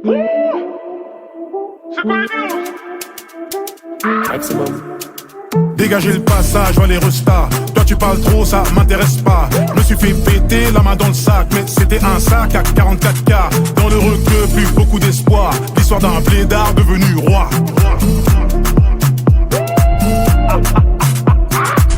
C'est pas Maximum. Dégagez le passage, vois les restas. Toi tu parles trop, ça m'intéresse pas. Je me suis fait péter la main dans le sac, mais c'était un sac à 44K. Dans le requeu, plus beaucoup d'espoir. L'histoire d'un blédard devenu roi.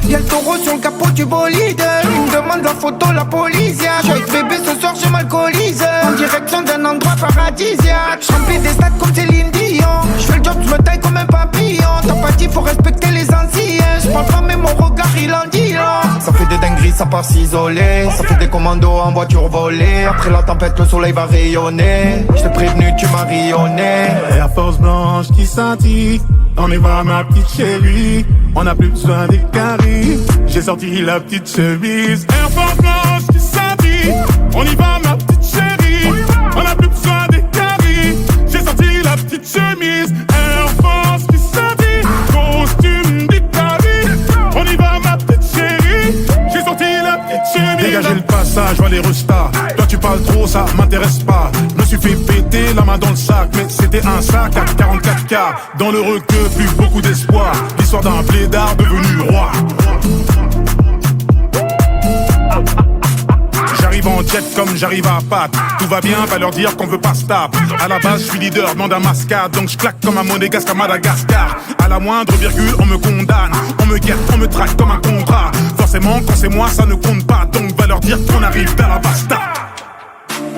Y'a le taureau sur le capot du bolide. Il me demande la photo, la police. J'suis avec bébé ce soir, je m'alcoolise. En direction d'un endroit paradisiaque. J'remplis des stades comme Céline Dion. J'fais le job, j'me taille comme un papillon. T'as pas dit, faut respecter les anciens. J'parle pas mais mon regard il en dit long. Ça fait des dingueries, ça part s'isoler. Ça fait des commandos en voiture volée. Après la tempête, le soleil va rayonner. J't'ai prévenu, tu m'as rayonné. Air Force blanche qui scintille. On y va ma petite chérie. On n'a plus besoin des caries. J'ai sorti la petite chemise. Air Force blanche qui scintille. On y va ma petite chérie. On n'a plus besoin des caries. J'ai sorti la petite chemise. Air Force qui scintille. Costume d'Italie. On y va ma petite chérie. J'ai sorti la petite chemise. Dégagez le passage, vois les restas. Toi tu parles trop, ça m'intéresse pas. Je me suis fait péter la main dans le sac, mais c'était un sac à 44K. Dans le requeu, plus beaucoup d'espoir. L'histoire d'un blédard devenu roi. J'arrive en jet comme j'arrive à Pâques. Tout va bien, va leur dire qu'on veut pas se taper. À la base, je suis leader, demande un mascade. Donc je claque comme un monégasque à Madagascar. À la moindre virgule, on me condamne. On me guette, on me traque comme un contrat. Forcément, quand c'est moi, ça ne compte pas. Donc va leur dire qu'on arrive à la basta.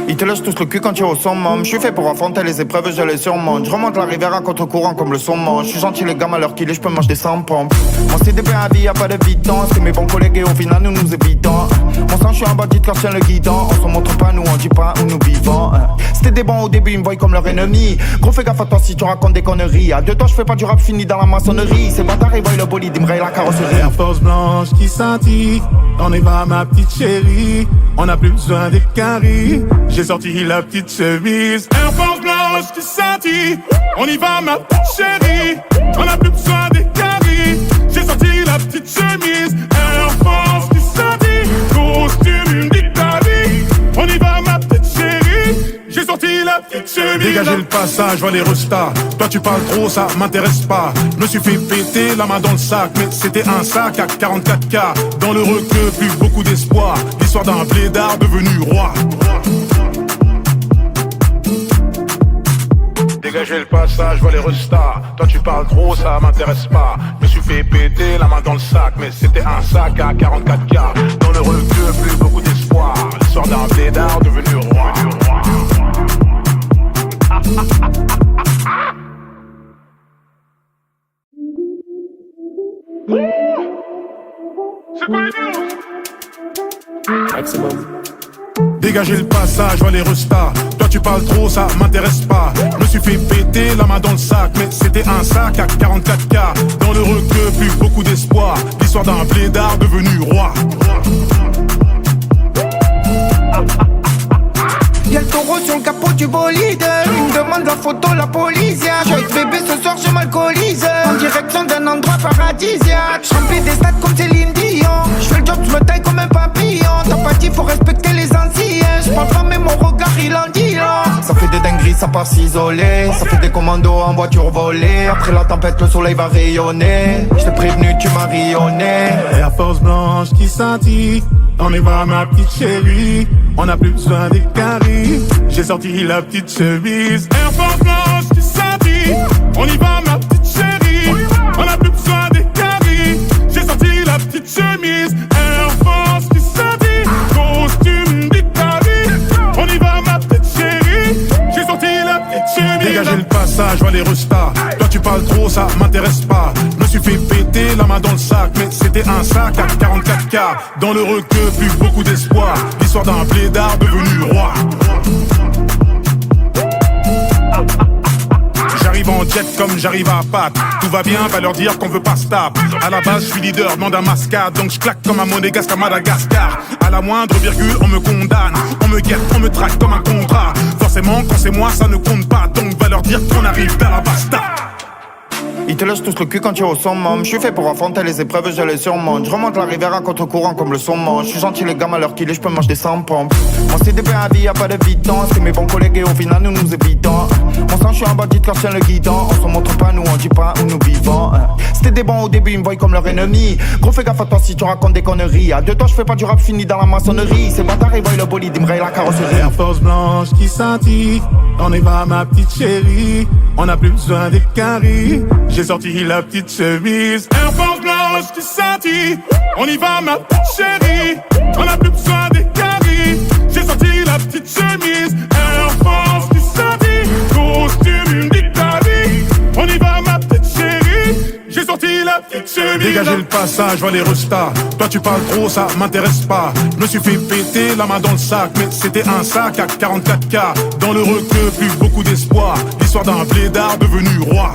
Ils te lâchent tous le cul quand tu es au summum. Je suis fait pour affronter les épreuves, je les surmonte. Je remonte la rivière à contre-courant comme le saumon. Je suis gentil les gars, à l'heure qu'il est, je peux manger des 100 pompes. Mon style bien à vie, y'a pas de vitance. C'est mes bons collègues et au final nous nous évitons. Mon sang, je suis un bandit quand je tiens le guidon. On se montre pas, nous on dit pas où nous vivons. C'était des bons au début, ils me voient comme leur ennemi. Gros fais gaffe à toi si tu racontes des conneries. À deux toi, je fais pas du rap fini dans la maçonnerie. Ces bâtards, ils voient le bolide, ils me rayent la carrosserie. Air Force blanche qui scintille. On y va ma petite chérie. On n'a plus besoin des caries. J'ai sorti la petite chemise. Air Force blanche qui scintille. On y va ma petite chérie. On n'a plus besoin des caries. J'ai sorti la petite chemise. Air Force qui scintille. Costume d'Italie. On y va ma petite chérie. J'ai sorti la petite chemise. Dégagez le passage, vois les restas. Toi tu parles trop, ça m'intéresse pas. Je me suis fait péter la main dans le sac, mais c'était un sac à 44K. Dans le requeu, plus beaucoup d'espoir. L'histoire d'un blédard devenu roi. Dégagez le passage, vois les restas. Toi tu parles trop, ça m'intéresse pas. Je me suis fait péter la main dans le sac, mais c'était un sac à 44K. Dans le requeu, plus beaucoup d'espoir. L'histoire d'un blédard devenu roi. C'est pas Maximum. Dégagez le passage, vois les restas. Toi tu parles trop, ça m'intéresse pas. Je me suis fait péter la main dans le sac, mais c'était un sac à 44K. Dans le requeu, plus beaucoup d'espoir. L'histoire d'un blédard devenu roi. Y'a le taureau sur le capot du bolide. Il me demande la photo, la police. J'suis avec bébé ce soir, je m'alcoolise. En direction d'un endroit paradisiaque. J'remplis des stades comme Céline Dion. J'fais le job, j'me taille comme un papillon. T'as pas dit, faut respecter les anciens. J'parle pas mais mon regard il en dit long. Ça fait des dingueries, ça part s'isoler. Ça fait des commandos en voiture volée. Après la tempête, le soleil va rayonner. J't'ai prévenu, tu m'as rayonné. Air Force blanche qui scintille. On y va ma petite chérie. On n'a plus besoin des caries. J'ai sorti la petite chemise. Air Force blanche qui scintille. On y va ma petite chérie. On n'a plus besoin des caries. J'ai sorti la petite chemise. Air Force qui scintille. Costume d'Italie. On y va ma petite chérie. J'ai sorti la petite chemise. Dégagez le passage, vois les restas. Toi tu parles trop, ça m'intéresse pas. Je me suis fait péter la main dans le sac, mais c'était un sac à 44K. Dans le requeu, plus beaucoup d'espoir. L'histoire d'un blédard devenu roi. J'arrive en jet comme j'arrive à Pâques. Tout va bien, va leur dire qu'on veut pas se taper. À la base, je suis leader, demande un mascade. Donc je claque comme un monégasque à Madagascar. À la moindre virgule, on me condamne. On me guette, on me traque comme un contrat. Forcément, quand c'est moi, ça ne compte pas. Donc va leur dire qu'on arrive à la basta. Ils te lâchent tous le cul quand tu es au summum. Je suis fait pour affronter les épreuves, je les surmonte. Je remonte la rivière à contre-courant comme le saumon. Je suis gentil les gars, à l'heure qu'il est, je peux manger des 100 pompes. Mon CDP à vie, y'a pas de vitance. C'est mes bons collègues et au final nous nous évitons. Mon sang, je suis un bandit quand je tiens le guidon. On se montre pas, nous on dit pas où nous vivons. C'était des bons au début, ils me voient comme leur ennemi. Gros fais gaffe à toi si tu racontes des conneries. À deux toi je fais pas du rap fini dans la maçonnerie. Ces bâtards ils voient le bolide, ils me rayent la carrosserie. Air Force blanche qui scintille. On y va ma petite chérie. On a plus besoin des caries. J'ai sorti la petite chemise. Air Force blanche qui scintille. On y va ma petite chérie. On a plus besoin des caries. J'ai sorti la petite chemise. Air Force qui scintille. Costume d'Italie. On y va ma petite chérie. J'ai sorti la petite chemise. Dégagez le passage, vois les restas. Toi tu parles trop, ça m'intéresse pas. Je me suis fait péter la main dans le sac. Mais c'était un sac à 44K. Dans le requeu, plus beaucoup d'espoir. L'histoire d'un blédard devenu roi.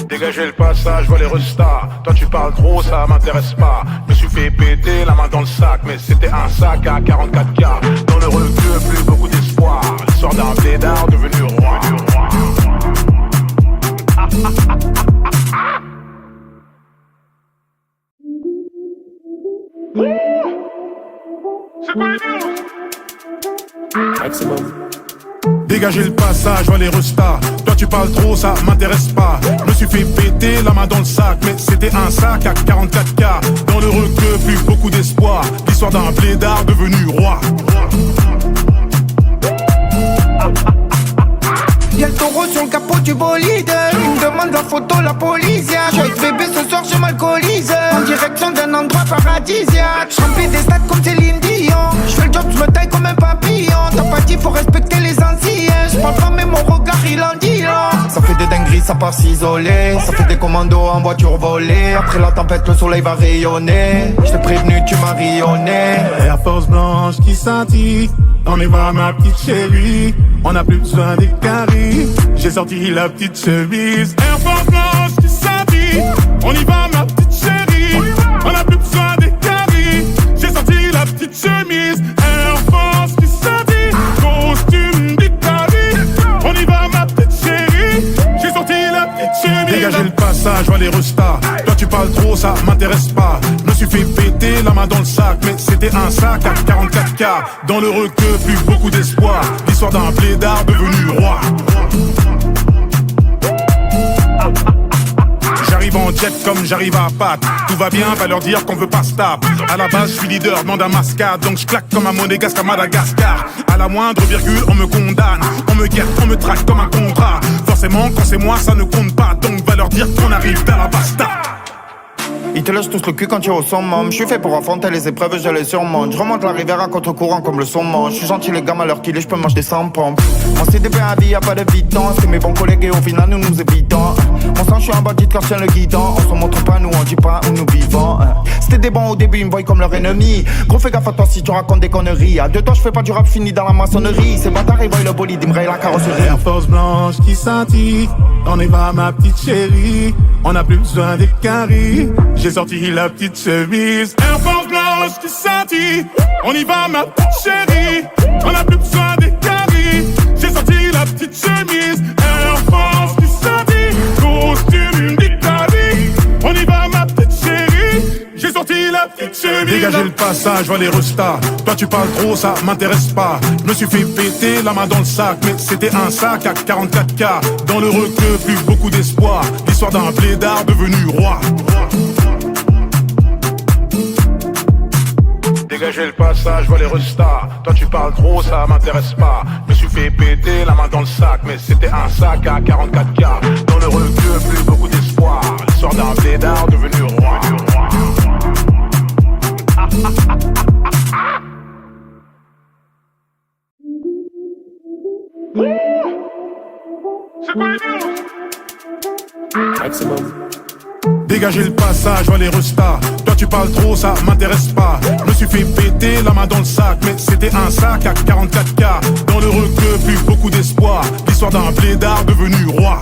Dégagez le passage, vois les restas. Toi tu parles trop, ça m'intéresse pas. Je me suis fait péter la main dans le sac. Mais c'était un sac à 44K. Dans le requeu, plus beaucoup d'espoir. L'histoire d'un blédard devenu roi. C'est quoi les news? Maximum. Dégagez le passage, vois les restas. Toi tu parles trop, ça m'intéresse pas. Je me suis fait péter la main dans le sac. Mais c'était un sac à 44K. Dans le requeu, plus beaucoup d'espoir. L'histoire d'un blédard devenu roi. Y'a le taureau sur le capot du bolide. Il me demande la photo, la police. J'ai avec bébé ce soir, je m'alcoolise. En direction d'un endroit paradisiaque. J'remplis des stades comme Céline Dion. J'fais le job, j'me taille comme un papillon. T'as pas dit, faut respecter les anciens. J'parle pas mais mon regard il en dit long. Ça fait des dingueries, ça part s'isoler. Ça fait des commandos en voiture volée. Après la tempête, le soleil va rayonner. J't'ai prévenu, tu m'as rayonné. Air Force blanche qui scintille. On y va ma petite chérie. On a plus besoin des caries. J'ai sorti la petite chemise. Air Force blanche qui scintille. On y va ma petite chérie. On a plus besoin des caries. J'ai sorti la petite chemise. Air Force qui scintille. Costume d'Italie. On y va ma petite chérie. J'ai sorti la petite chemise. Dégagez le passage, vois les restas. Toi tu parles trop, ça m'intéresse pas. Je me suis fait péter la main dans le sac. Mais c'était un sac à 44K. Dans le requeu, plus beaucoup d'espoir. L'histoire d'un blédard devenu roi. J'arrive en jet comme j'arrive à patte. Tout va bien, va leur dire qu'on veut pas se taper. À la base, je suis leader, demande un mascade. Donc je claque comme un monégasque à Madagascar. À la moindre virgule, on me condamne. On me guette, on me traque comme un contrat. Forcément, quand c'est moi, ça ne compte pas. Donc va leur dire qu'on arrive dans la basta. Ils te lâchent tous le cul quand tu es au summum. Je suis fait pour affronter les épreuves, je les surmonte. Je remonte la rivière à contre-courant comme le saumon. Je suis gentil les gars, à l'heure qu'il est, je peux manger des 100 pompes. Mon CDP à vie, y'a pas de vitance. C'est mes bons collègues et au final nous nous évitons. Mon sang, je suis un bandit quand je tiens le guidon. On se montre pas, nous on dit pas où nous vivons. C'était des bons au début, ils me voient comme leur ennemi. Gros fais gaffe à toi si tu racontes des conneries. À deux toi je fais pas du rap fini dans la maçonnerie. Ces bâtards ils voient le bolide, ils me rayent la carrosserie. Air Force blanche qui scintille. On y va ma petite chérie. On a plus besoin des caries. J'ai sorti la petite chemise. Air Force blanche qui scintille. On y va ma petite chérie. On a plus besoin des caries. J'ai sorti la petite chemise. Air Force qui scintille. Costume d'Italie. On y va ma petite chérie. J'ai sorti la petite chemise. Dégagez le passage, vois les restas. Toi tu parles trop, ça m'intéresse pas. Je me suis fait péter la main dans le sac. Mais c'était un sac à 44K. Dans le requeu, plus beaucoup d'espoir. L'histoire d'un blédard devenu roi. Dégagez le passage, vois les restas. Toi tu parles trop, ça m'intéresse pas. Je me suis fait péter la main dans le sac. Mais c'était un sac à 44K. Dans le requeu, plus beaucoup d'espoir. L'histoire d'un blédard devenu roi. C'est quoi les news? Maximum. Dégagez le passage, vois les restas. Toi tu parles trop, ça m'intéresse pas. Je me suis fait péter la main dans le sac. Mais c'était un sac à 44K. Dans le requeu, plus beaucoup d'espoir. L'histoire d'un blédard devenu roi.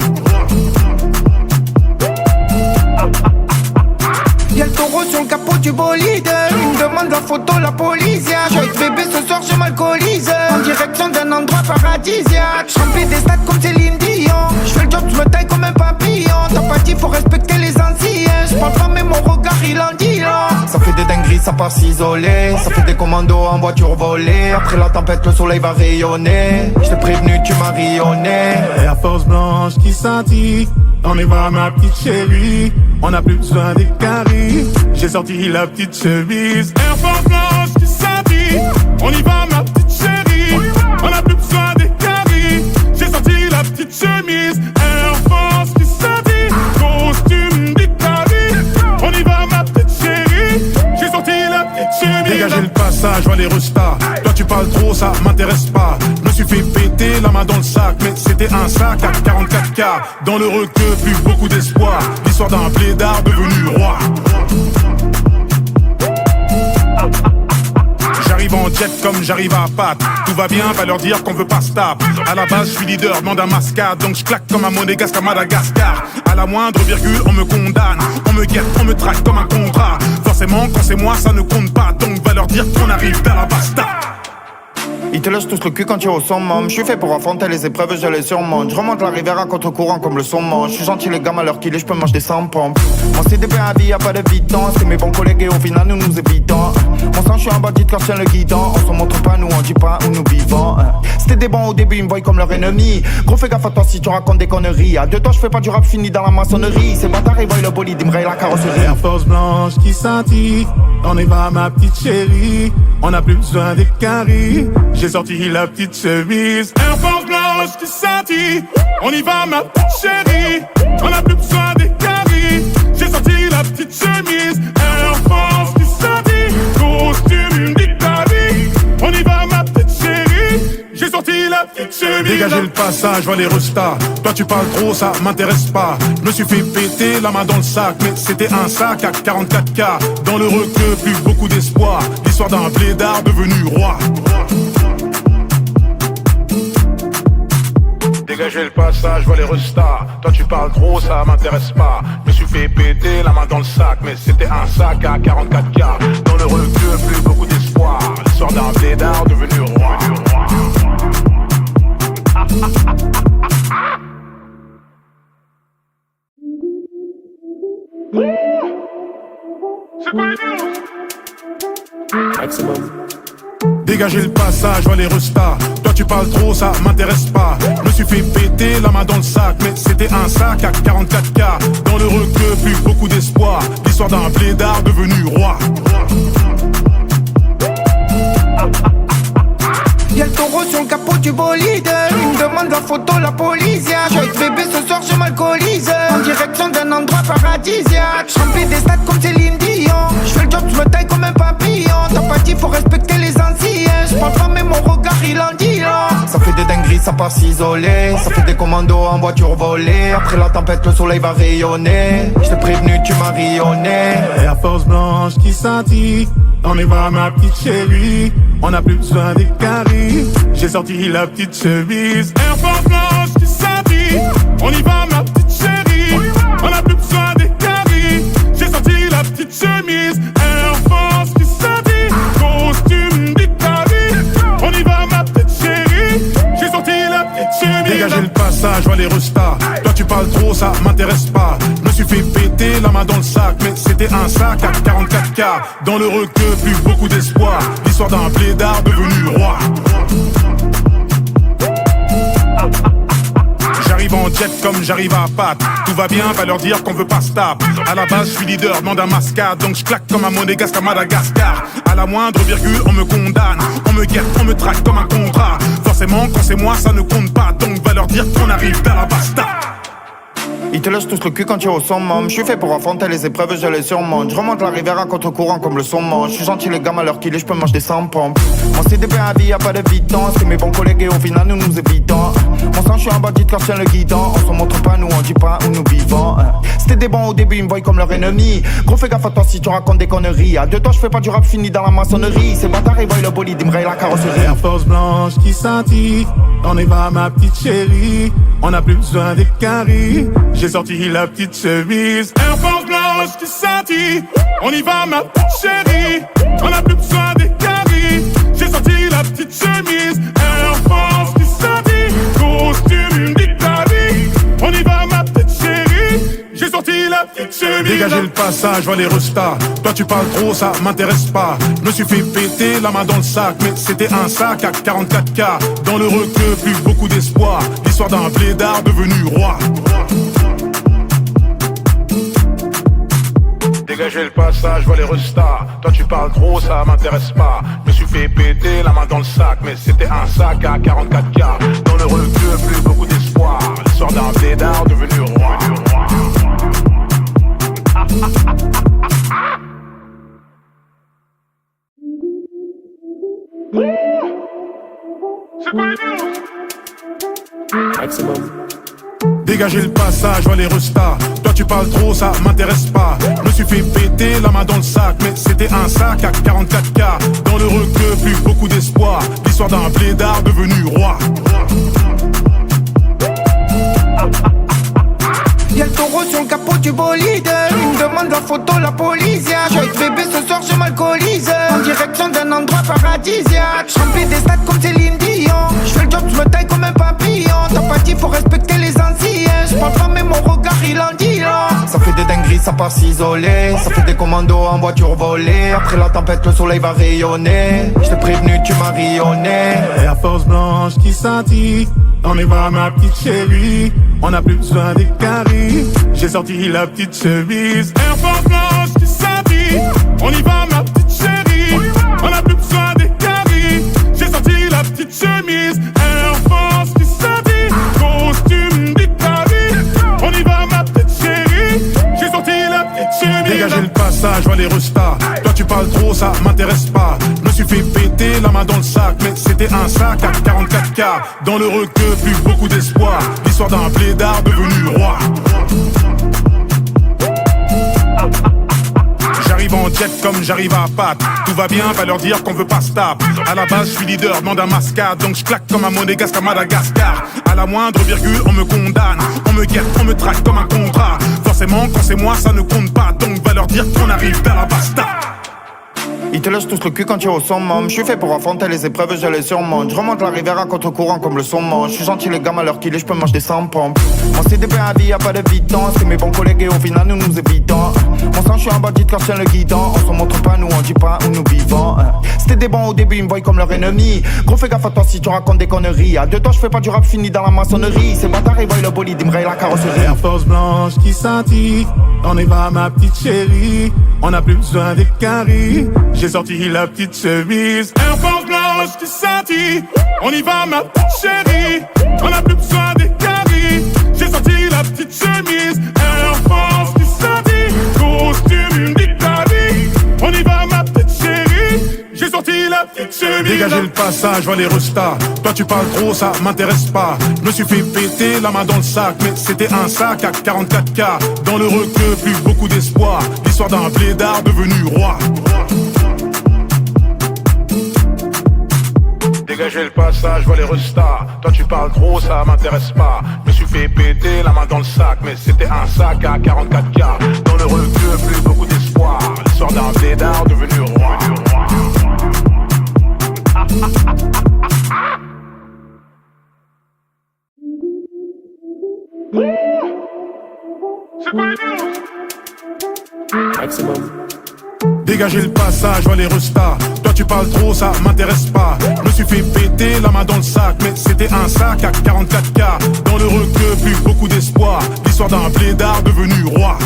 Y'a le taureau sur le capot du bolide. Il me demande la photo, la police. J'ai avec bébé ce soir, je m'alcoolise. En direction d'un endroit paradisiaque. paradisiaque. J'remplis des stades comme Céline Dion. J'fais le job, j'me taille comme un papillon. T'as pas dit faut respecter les anciens. J'parle pas mais mon regard il en dit long. Ça fait des dingueries, ça part s'isoler. Ça fait des commandos en voiture volée. Après la tempête, le soleil va rayonner. J't'ai prévenu, tu m'as rayonné. Air Force blanche qui scintille. On y va ma petite chérie. On a plus besoin des caries. J'ai sorti la petite chemise. Air Force blanche qui scintille. On y va ma petite chérie. On a plus besoin des caries. J'ai sorti la petite chemise. Air Force qui scintille. Costume d'Italie. On y va ma petite chérie. J'ai sorti la petite chemise. Dégagez le passage, vois les restas. Toi tu parles trop, ça m'intéresse pas. Je me suis fait péter la main dans le sac. Mais c'était un sac à 44K. Dans le requeu, plus beaucoup d'espoir. L'histoire d'un blédard devenu roi. J'arrive en jet comme j'arrive à patte. Tout va bien, va leur dire qu'on veut pas se taper. À la base, je suis leader, demande un mascade. Donc je claque comme un monégasque à Madagascar. À la moindre virgule, on me condamne. On me guette, on me traque comme un contrat. Forcément, quand c'est moi, ça ne compte pas. Donc va leur dire qu'on arrive dans la basta. Ils te lâchent tous le cul quand tu es au summum. Je suis fait pour affronter les épreuves, je les surmonte. Je remonte la rivière à contre-courant comme le saumon. Je suis gentil les gammes à l'heure qu'il est, je peux manger des 100 pompes. Mon CDP à vie, y'a pas de vitance. C'est mes bons collègues et au final nous nous évitons. Mon sang, je suis un bandit quand je tiens le guidon. On se montre pas, nous on dit pas où nous vivons. C'était des bons au début, ils me voient comme leur ennemi. Gros fais gaffe à toi si tu racontes des conneries. À deux toi je fais pas du rap fini dans la maçonnerie. Ces bâtards ils voient le bolide, ils me rayent la carrosserie. Air Force blanche qui scintille. On y va ma petite chérie. On a plus besoin des caries. J'ai sorti la petite chemise. Air Force blanche qui scintille. On y va ma petite chérie. On a plus besoin des caries. J'ai sorti la petite chemise. Air Force qui scintille. Costume d'Italie. On y va ma petite chérie. J'ai sorti la petite chemise. Dégagez le passage, vois les restas. Toi tu parles trop, ça m'intéresse pas. Je me suis fait péter la main dans le sac. Mais c'était un sac à 44K. Dans le requeu, plus beaucoup d'espoir. L'histoire d'un blédard devenu roi. Dégagez le passage, vois les restas. Toi tu parles trop, ça m'intéresse pas. Je me suis fait péter la main dans le sac. Mais c'était un sac à 44K. Dans le requeu, plus beaucoup d'espoir. L'histoire d'un blédard devenu roi. C'est pas Maximum. Dégagez le passage, vois les restas. Toi tu parles trop, ça m'intéresse pas. Je me suis fait péter la main dans le sac. Mais c'était un sac à 44K. Dans le requeu, plus beaucoup d'espoir. L'histoire d'un blédard devenu roi. Y'a le taureau sur le capot du bolide. Il me demande la photo, la police. J'suis bébé ce soir, je m'alcoolise. En direction d'un endroit paradisiaque. J'remplis des stades comme Céline Dion. J'fais le job, j'me taille comme un papillon. T'as pas dit faut respecter les anciens. J'parle pas mais mon regard il en dit long. Ça fait des dingueries, ça part s'isoler. Ça fait des commandos en voiture volée. Après la tempête, le soleil va rayonner. J't'ai prévenu, tu m'as rayonné. Air Force blanche qui scintille. On y va ma petite chérie. On a plus besoin des caries. J'ai sorti la petite chemise. Air Force blanche qui scintille. On y va ma petite chérie. On a plus besoin des caries. J'ai sorti la petite chemise. Air Force qui scintille. Costume d'Italie. On y va ma petite chérie. J'ai sorti la petite chemise. Dégagez le passage, vois les restas. Toi tu parles trop, ça m'intéresse pas. Je me suis fait péter la main dans le sac. Mais c'était un sac à 44K. Dans le requeu, plus beaucoup d'espoir. L'histoire d'un blédard devenu roi. J'arrive en jet comme j'arrive à patte. Tout va bien, va leur dire qu'on veut pas se taper. À la base, je suis leader, demande un mascade. Donc je claque comme un monégasque à Madagascar. À la moindre virgule, on me condamne. On me guette, on me traque comme un contrat. Forcément, quand c'est moi, ça ne compte pas. Donc va leur dire qu'on arrive dans la basta. Ils te lâchent tous le cul quand tu es au summum. Je suis fait pour affronter les épreuves, je les surmonte. Je remonte la rivière à contre-courant comme le saumon. Je suis gentil les gammes à l'heure qu'il est, je peux manger des 100 pompes. Mon CDP à vie, y'a pas de vitance. C'est mes bons collègues et au final nous nous évitons. Mon sang, je suis un bandit quand je tiens le guidon. On se montre pas, nous on dit pas où nous vivons. C'était des bons au début, ils me voient comme leur ennemi. Gros fais gaffe à toi si tu racontes des conneries. À deux toi je fais pas du rap fini dans la maçonnerie. Ces bâtards ils voient le bolide, ils me rayent la carrosserie. Air Force blanche qui scintille. On y va ma petite chérie. On a plus besoin des caries. J'ai sorti la petite chemise. Air Force blanche qui scintille. On y va ma petite chérie. On a plus besoin des caries. J'ai sorti la petite chemise. Air Force qui scintille. Dégagez le passage, va les restas. Toi tu parles trop, ça m'intéresse pas. Je me suis fait péter la main dans le sac, mais c'était un sac à 44K. Dans le requeu, plus beaucoup d'espoir. L'histoire d'un blédard devenu roi. Dégagez le passage, va les restas. Toi tu parles trop, ça m'intéresse pas. Je me suis fait péter la main dans le sac, mais c'était un sac à 44K. Dans le requeu, plus beaucoup d'espoir. L'histoire d'un blédard devenu roi. C'est pas les news. Maximum. Dégagez le passage, va les restas. Toi tu parles trop, ça m'intéresse pas. Je me suis fait péter la main dans le sac, mais c'était un sac à 44K. Dans le requeu, plus beaucoup d'espoir. L'histoire d'un blédard devenu roi. Y'a le taureau sur le capot du bolide. Il me demande la photo, la police. J'ai avec bébé ce soir, je m'alcoolise. En direction d'un endroit paradisiaque. J'remplis des stades comme Céline Dion. J'fais le job, j'me taille comme un papillon. T'as pas dit, faut respecter les anciens. J'parle pas, mais mon regard il en dit long. Ça fait des dingueries, ça part s'isoler. Ça fait des commandos en voiture volée. Après la tempête, le soleil va rayonner. J't'ai prévenu, tu m'as rayonné. Air Force blanche qui scintille. On y va ma petite chérie. On n'a plus besoin des caries. J'ai sorti la petite chemise. Air Force blanche qui scintille. On y va ma petite chérie. On n'a plus besoin des caries. J'ai sorti la petite chemise. Air Force qui scintille. Costume d'Italie. On y va ma petite chérie. J'ai sorti la petite chemise. Dégagez le passage, va les restas. Toi tu parles trop, ça m'intéresse pas. Je me suis fait péter la main dans le sac, mais c'était un sac à 44K. Dans le requeu, plus beaucoup d'espoir. L'histoire d'un blédard devenu roi. J'arrive en jet comme j'arrive à patte. Tout va bien, va leur dire qu'on veut pas se taper. À la base, je suis leader, demande un mascade. Donc je claque comme un monégasque à Madagascar. À la moindre virgule, on me condamne. On me guette, on me traque comme un contrat. Forcément, quand c'est moi, ça ne compte pas. Donc va leur dire qu'on arrive dans la basta. Ils te lâchent tous le cul quand tu es au summum. Je suis fait pour affronter les épreuves, je les surmonte. Je remonte la rivière à contre-courant comme le saumon. Je suis gentil les gars, à l'heure qu'il est, je peux manger des 100 pompes. Mon CDP à vie, y'a pas de vitance. C'est mes bons collègues et au final nous nous évitons. Mon sang, je suis un bandit quand je tiens le guidon. On se montre pas, nous on dit pas où nous vivons. C'était des bons au début, ils me voient comme leur ennemi. Gros fais gaffe à toi si tu racontes des conneries. À deux temps, je fais pas du rap fini dans la maçonnerie. Ces bâtards, ils voient le bolide, ils me rayent la carrosserie. Air Force blanche qui scintille. On y va ma petite chérie. On n'a plus besoin des caries. J'ai sorti la petite chemise. Air Force blanche qui scintille. On y va ma petite chérie. On n'a plus besoin des caries. J'ai sorti la petite chemise. Air Force qui scintille. Costume d'Italie. On y va ma petite chérie. J'ai sorti la petite chemise. Dégagez le passage, va les restas. Toi tu parles trop, ça m'intéresse pas. Je me suis fait péter la main dans le sac, mais c'était un sac à 44K. Dans le requeu, plus beaucoup d'espoir. L'histoire d'un blédard devenu roi. Dégagez le passage, va les restas. Toi tu parles trop, ça m'intéresse pas. Je me suis fait péter la main dans le sac, mais c'était un sac à 44K. Dans le requeu, plus beaucoup d'espoir. L'histoire d'un blédard devenu roi. C'est pas les news. Maximum. Dégagez le passage, va les restas. Toi tu parles trop, ça m'intéresse pas. Je me suis fait péter la main dans le sac, mais c'était un sac à 44K. Dans le requeu, plus beaucoup d'espoir. L'histoire d'un blédard devenu roi.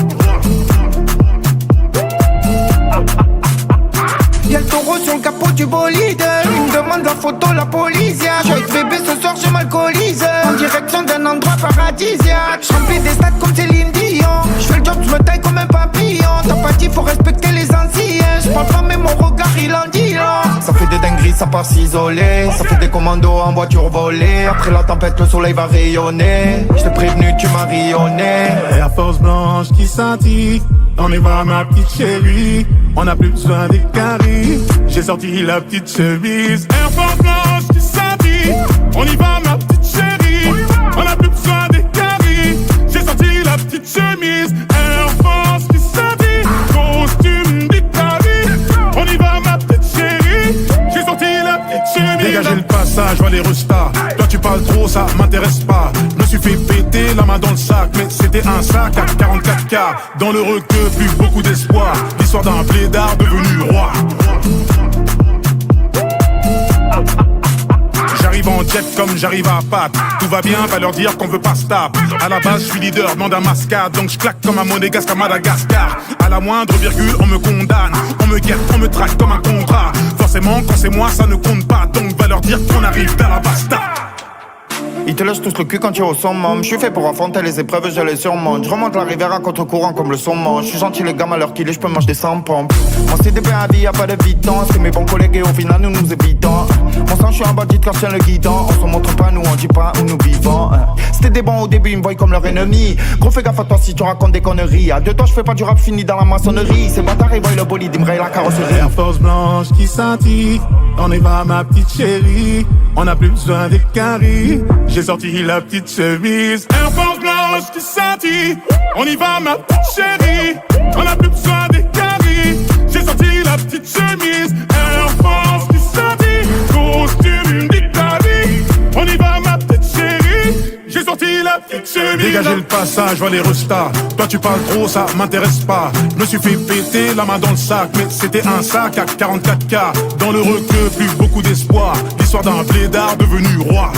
Y'a le taureau sur le capot du bolide. Il me demande la photo, la police. J'ai avec bébé ce soir, je m'alcoolise. En direction d'un endroit paradisiaque. J'remplis des stades comme Céline Dion. J'fais le job, j'me taille comme un papillon. T'as pas dit, faut respecter les anciens. J'parle pas, mais mon regard il en dit long. Ça fait des dingueries, ça part s'isoler. Ça fait des commandos en voiture volée. Après la tempête, le soleil va rayonner. J't'ai prévenu, tu m'as rayonné. Air Force blanche qui scintille. On y va ma petite chérie. On n'a plus besoin des caries. J'ai sorti la petite chemise. Air Force blanche qui scintille. On y va ma petite chérie. On n'a plus besoin des caries. J'ai sorti la petite chemise. Air Force qui scintille. Costume d'Italie. On y va ma petite chérie. J'ai sorti la petite petite chemise. Dégagez le passage, vois les restas. Toi tu parles trop, ça m'intéresse pas. Je me suis fait péter la main dans le sac, mais c'était un sac à 44K. Dans le requeu, plus beaucoup d'espoir. L'histoire d'un blédard devenu roi. J'arrive en jet comme j'arrive à patte. Tout va bien, va leur dire qu'on veut pas se taper. À la base, je suis leader, demande un mascade. Donc je claque comme un monégasque à Madagascar. À la moindre virgule, on me condamne. On me guette, on me traque comme un contrat. Forcément, quand c'est moi, ça ne compte pas. Donc va leur dire qu'on arrive à la basta. Ils te lâchent tous le cul quand tu es au summum. Je suis fait pour affronter les épreuves, je les surmonte. Je remonte la rivière à contre-courant comme le saumon. Je suis gentil les gars, à l'heure qu'il est, je peux manger sans pompe. Mon CDP à vie, y'a pas de vitance. C'est mes bons collègues et au final nous nous évitons. Mon sang, je suis un bandit quand je tiens le guidon. On se montre pas, nous on dit pas où nous vivons. C'était des bons au début, ils me voient comme leur ennemi. Gros fais gaffe à toi si tu racontes des conneries. À deux toi, je fais pas du rap fini dans la maçonnerie. Ces bâtards, ils voient le bolide, ils me rayent la carrosserie. Air Force blanche qui scintille. On y va ma petite chérie. On a plus besoin des caries. J'ai sorti la petite chemise. Air Force blanche qui scintille. On y va ma petite chérie. On a plus besoin des caries. J'ai sorti la petite chemise. Air Force qui scintille. Costume d'Italie. On y va ma petite chérie. J'ai sorti la petite chemise. Dégagez le passage, vois les restas. Toi tu parles trop, ça m'intéresse pas. Je me suis fait péter la main dans le sac, mais c'était un sac à 44K. Dans le requeu, plus beaucoup d'espoir. L'histoire d'un blédard devenu roi.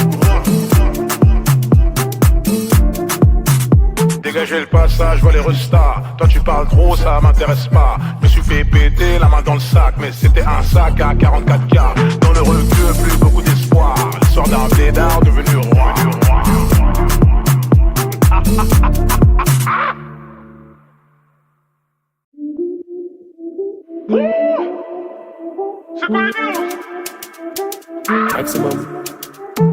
Dégagez le passage, vois les restas. Toi tu parles trop, ça m'intéresse pas. Je me suis fait péter la main dans le sac, mais c'était un sac à 44K. Dans le requeu, plus beaucoup d'espoir. L'histoire d'un blédard devenu roi. C'est quoi les news? Maximum.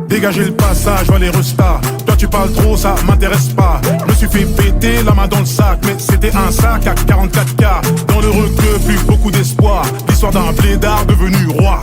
Dégagez le passage, vois les restas. Toi tu parles trop, ça m'intéresse pas. Je me suis fait péter la main dans le sac, mais c'était un sac à 44K. Dans le requeu, plus beaucoup d'espoir. L'histoire d'un blédard devenu roi.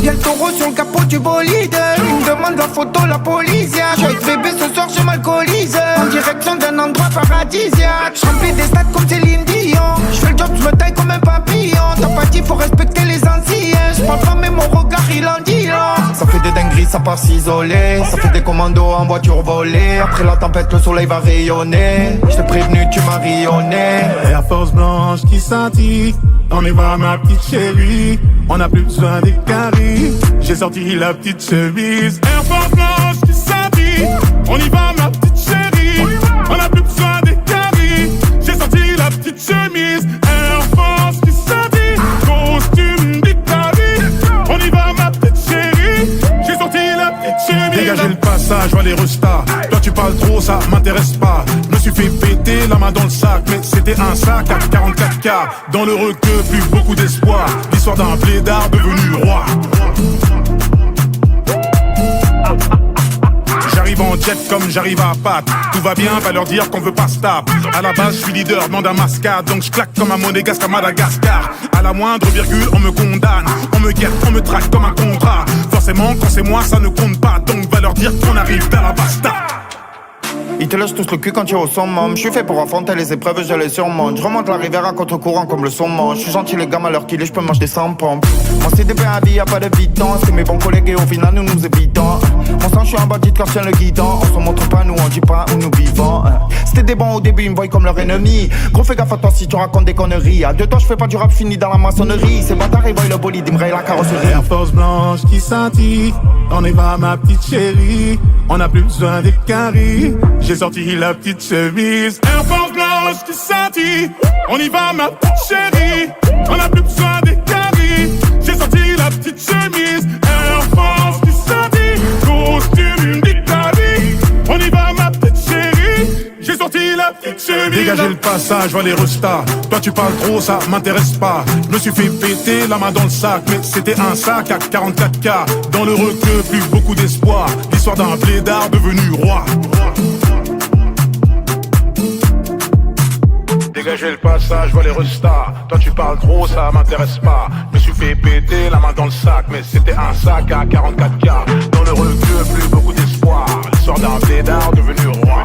Y'a le taureau sur le capot du bolide. Il me demande la photo, la police. J'ai avec bébé ce soir, je m'alcoolise. En direction d'un endroit paradisiaque. J'remplis des stades comme Céline Dion. J'fais le job, j'me taille comme un papillon. T'as pas dit, faut respecter les anciens. J'parle pas, mais mon regard il en dit long. Ça fait des dingueries, ça part s'isoler. Ça fait des commandos en voiture volée. Après la tempête, le soleil va rayonner. J't'ai prévenu, tu m'as rayonné. Air Force blanche qui scintille. On y va ma petite chérie. On a plus besoin des caries. J'ai sorti la petite chemise. Air Force blanche qui scintille. On y va ma petite chérie. On a plus besoin des caries. J'ai sorti la petite chemise. Air Force qui scintille. Costume d'Italie. On y va ma petite chérie. J'ai sorti la petite chemise. Dégagez le passage, vois les restas. Toi tu parles trop, ça m'intéresse pas. Je me suis fait péter la main dans le sac, mais c'était un sac à 44K. Dans le requeu, plus beaucoup d'espoir. L'histoire d'un blédard devenu roi. J'arrive en jet comme j'arrive à patte. Tout va bien, va leur dire qu'on veut pas se taper. À la base, je suis leader, demande un mascade. Donc je claque comme un monégasque à Madagascar. À la moindre virgule, on me condamne. On me guette, on me traque comme un contrat. Forcément, quand c'est moi, ça ne compte pas. Donc va leur dire qu'on arrive à la basta. Ils te lâchent tous le cul quand tu es au summum. Je suis fait pour affronter les épreuves, je les surmonte. Je remonte la rivière à contre-courant comme le saumon. Je suis gentil les gars, à l'heure qu'il est, je peux manger sans pompe. Mon CDP à vie, y'a pas de vitance. C'est mes bons collègues et au final nous nous évitons. Mon sang, je suis un bandit quand je tiens le guidon. On se montre pas, nous on dit pas où nous vivons. C'était des bons au début, ils me voient comme leur ennemi. Gros fais gaffe à toi si tu racontes des conneries. À deux toi, je fais pas du rap fini dans la maçonnerie. Ces bâtards, ils voient le bolide, ils me rayent la carrosserie. Air Force blanche qui scintille. On y va ma petite chérie. On a plus besoin des caries. J'ai sorti la petite chemise. Air Force blanche qui scintille. On y va ma petite chérie. On a plus besoin des caries. J'ai sorti la petite chemise. Air Force qui scintille. Costume d'Italie. On y va ma petite chérie. J'ai sorti la petite chemise. Dégagez le passage, vois les restas. Toi tu parles trop, ça m'intéresse pas. Je me suis fait péter la main dans le sac, mais c'était un sac à 44K. Dans le requeu, plus beaucoup d'espoir. L'histoire d'un blédard devenu roi. Dégagez le passage, vois les restas. Toi tu parles trop, ça m'intéresse pas. Je me suis fait péter la main dans le sac, mais c'était un sac à 44K. Dans le requeu, plus beaucoup d'espoir. L'histoire d'un blédard devenu roi.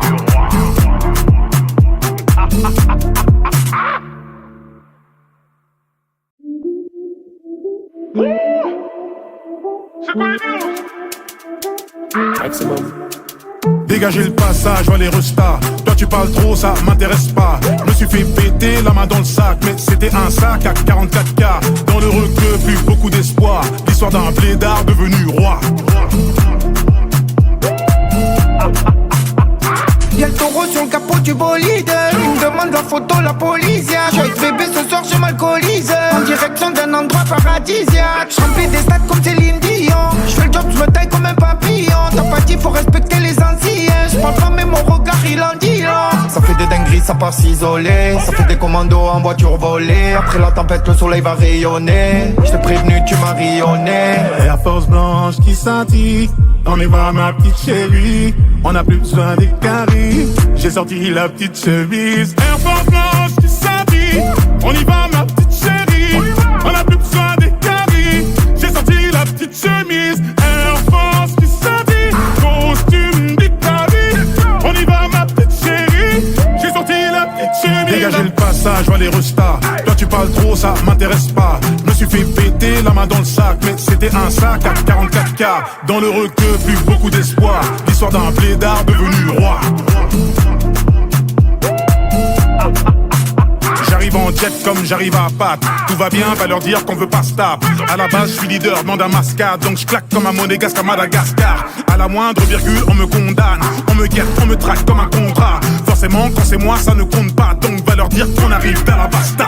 Dégagez le passage, vois les restas. Toi tu parles trop, ça m'intéresse pas. Je me suis fait péter la main dans le sac, mais c'était un sac à 44K. Dans le requeu, plus beaucoup d'espoir. L'histoire d'un blédard devenu roi. Y'a le taureau sur le capot du bolide. Il me demande la photo, la police. J'suis avec bébé ce soir, je m'alcoolise. En direction d'un endroit paradisiaque. J'remplis des stades comme Céline Dion. J'fais le job, j'me taille comme un papillon. T'as pas dit, faut respecter les anciens. J'parle pas, mais mon regard il en dit long. Ça fait des dingueries, ça part s'isoler. Ça fait des commandos en voiture volée. Après la tempête, le soleil va rayonner. J't'ai prévenu, tu m'as rayonné. Air Force blanche qui scintille. On y va ma petite chérie. On a plus besoin des caries. J'ai sorti la petite chemise. Air Force blanche qui scintille. On y va ma petite chérie. On a plus besoin des caries. J'ai sorti la petite chemise. Air Force qui scintille. Costume d'Italie. On y va ma petite chérie. J'ai sorti la petite chemise. Dégagez le passage, vois les restas. Toi tu parles trop, ça m'intéresse pas. Je me suis fait péter la main dans le sac, mais c'était un sac à 44K. Dans le requeu, plus beaucoup d'espoir. L'histoire d'un blédard devenu roi. J'arrive en jet comme j'arrive à Pâques. Tout va bien, va leur dire qu'on veut pas se taper. À la base, je suis leader, demande un mascade. Donc je claque comme un monégasque à Madagascar. À la moindre virgule, on me condamne. On me guette, on me traque comme un contrat. Forcément, quand c'est moi, ça ne compte pas. Donc va leur dire qu'on arrive dans la basta.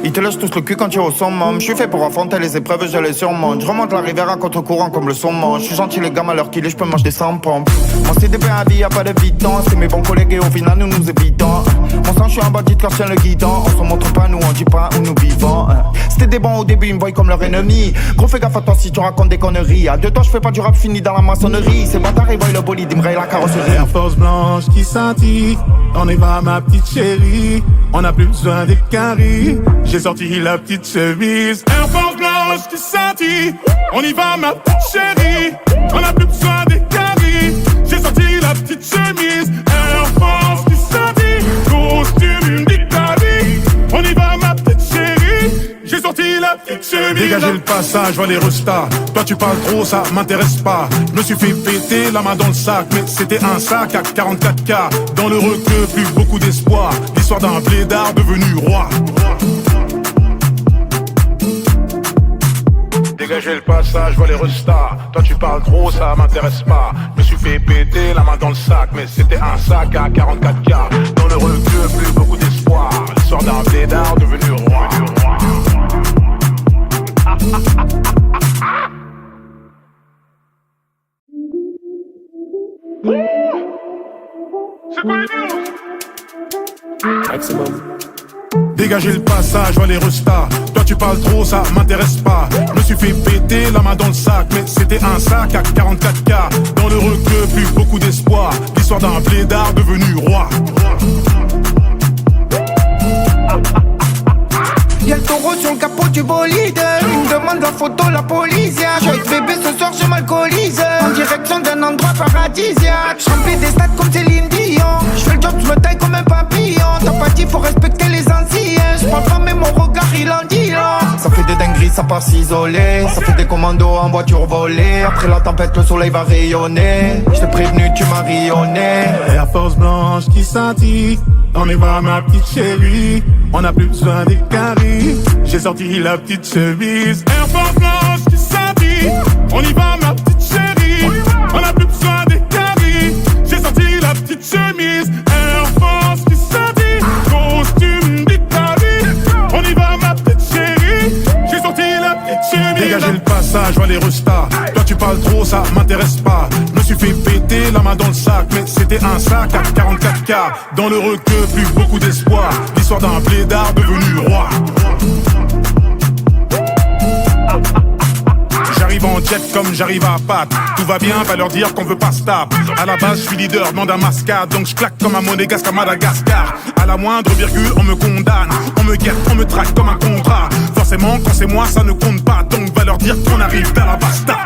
Ils te lâchent tous le cul quand tu es au summum. Je suis fait pour affronter les épreuves, je les surmonte. Je remonte la rivière à contre-courant comme le saumon. Je suis gentil les gammes à l'heure qu'il est, je peux manger des 100 pompes. Mon CDP à vie, y'a pas de vitance. C'est mes bons collègues et au final nous nous évitons. Mon sang, je suis un bandit quand je tiens le guidon. On se montre pas, nous on dit pas où nous vivons. C'était des bons au début, ils me voient comme leur ennemi. Gros fais gaffe à toi si tu racontes des conneries. À deux temps, je fais pas du rap fini dans la maçonnerie. Ces bâtards ils voient le bolide, ils me rayent la carrosserie. Air Force blanche qui scintille. On y va ma petite chérie. On a plus besoin des caries. J'ai sorti la petite chemise. Air Force blanche qui scintille. On y va ma petite chérie. On a plus besoin des caries. J'ai sorti la petite chemise. Air Force qui scintille. Costume d'Italie. On y va ma petite chérie. J'ai sorti la petite chemise. Dégagez le passage, vois les restas. Toi tu parles trop, ça m'intéresse pas. Je me suis fait péter la main dans le sac, mais c'était un sac à 44K. Dans le requeu, plus beaucoup d'espoir. L'histoire d'un blédard devenu roi. Dégagez le passage, vois les restas. Toi tu parles trop, ça m'intéresse pas. Je me suis fait péter la main dans le sac, mais c'était un sac à 44K. Dans le requeu, plus beaucoup d'espoir. L'histoire d'un blédard devenu roi. C'est quoi les news? Dégagez le passage, vois les restas. Toi tu parles trop, ça m'intéresse pas. Je me suis fait péter la main dans le sac, mais c'était un sac à 44K. Dans le requeu, plus beaucoup d'espoir. L'histoire d'un blédard devenu roi. Y'a le taureau sur le capot du bolide. Il me demande la photo, la police. J'suis avec bébé ce soir, je m'alcoolise. En direction d'un endroit paradisiaque. J'remplis des stades comme Céline Dion. J'fais le job, j'me taille comme un papillon. T'as pas dit, faut respecter les anciens. J'parle pas, mais mon regard il en dit long. Ça fait des dingueries, ça part s'isoler. Ça fait des commandos en voiture volée. Après la tempête, le soleil va rayonner. J't'ai prévenu, tu m'as rayonné. Air Force blanche qui scintille. On y va ma petite chérie. On a plus besoin des caries. J'ai sorti la petite chemise. Air Force blanche qui scintille. On y va ma petite chérie. On a plus besoin des caries. J'ai sorti la petite chemise. Air Force qui scintille. Costume d'Italie. On y va ma petite chérie. J'ai sorti la petite chemise. Dégagez le passage, vois les restas. Toi tu parles trop, ça m'intéresse pas. Je me suis fait péter la main dans le sac, mais c'était un sac à 44K. Dans le requeu, plus beaucoup d'espoir. L'histoire d'un blédard devenu roi. J'arrive en jet comme j'arrive à Pâques. Tout va bien, va leur dire qu'on veut pas se taper. À la base, je suis leader, demande un mascade. Donc je claque comme un monégasque à Madagascar. À la moindre virgule, on me condamne. On me guette, on me traque comme un contrat. Forcément, quand c'est moi, ça ne compte pas. Donc va leur dire qu'on arrive dans la basta.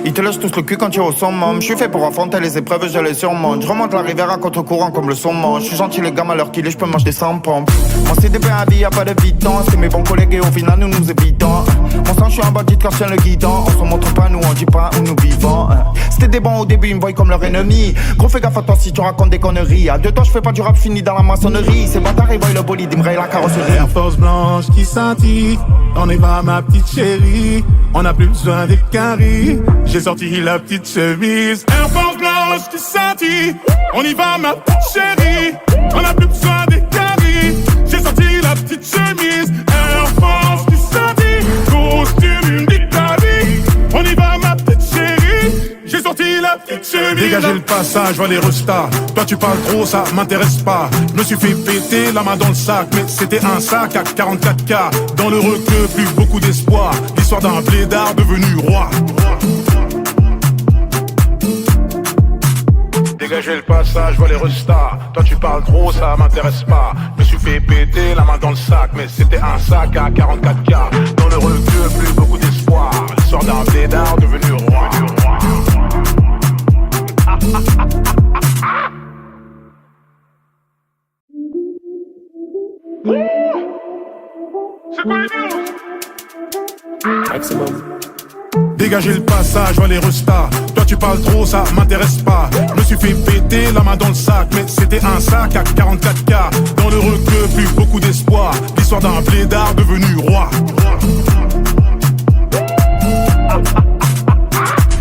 Ils te lâchent tous le cul quand tu es au summum. Je suis fait pour affronter les épreuves, je les surmonte. Je remonte la rivière à contre-courant comme le saumon. Je suis gentil les gammes à l'heure qu'il est, je peux manger des 100 pompes. Mon CDP à vie, y'a pas de vitance. C'est mes bons collègues et au final nous nous évitons. Mon sang, je suis un bandit quand je tiens le guidon. On se montre pas, nous on dit pas où nous vivons. C'était des bons au début, ils me voient comme leur ennemi. Gros fais gaffe à toi si tu racontes des conneries. À deux temps, je fais pas du rap fini dans la maçonnerie. Ces bâtards, ils voient le bolide, ils me rayent la carrosserie. Air Force blanche qui scintille. On y va ma petite chérie. On a plus besoin des caries. J'ai sorti la petite chemise. Air Force blanche qui scintille. On y va ma petite chérie. On a plus besoin des caries. J'ai sorti la petite chemise. Air Force qui scintille. Costume d'Italie. On y va ma petite chérie. J'ai sorti la petite chemise. Dégagez le passage, vois les restas. Toi tu parles trop, ça m'intéresse pas. Je me suis fait péter la main dans le sac. Mais c'était un sac à 44K. Dans le requeu, plus beaucoup d'espoir. L'histoire d'un blédard devenu roi. Dégagez le passage, vois les restas. Toi tu parles trop, ça m'intéresse pas. Je me suis fait péter la main dans le sac. Mais c'était un sac à 44K. Dans le requeu, plus beaucoup d'espoir. L'histoire d'un blédard devenu roi. C'est quoi les news? Maximum. Dégagez le passage, vois les restas. Toi tu parles trop, ça m'intéresse pas. Je me suis fait péter la main dans le sac. Mais c'était un sac à 44K. Dans le requeu, plus beaucoup d'espoir. L'histoire d'un blédard devenu roi.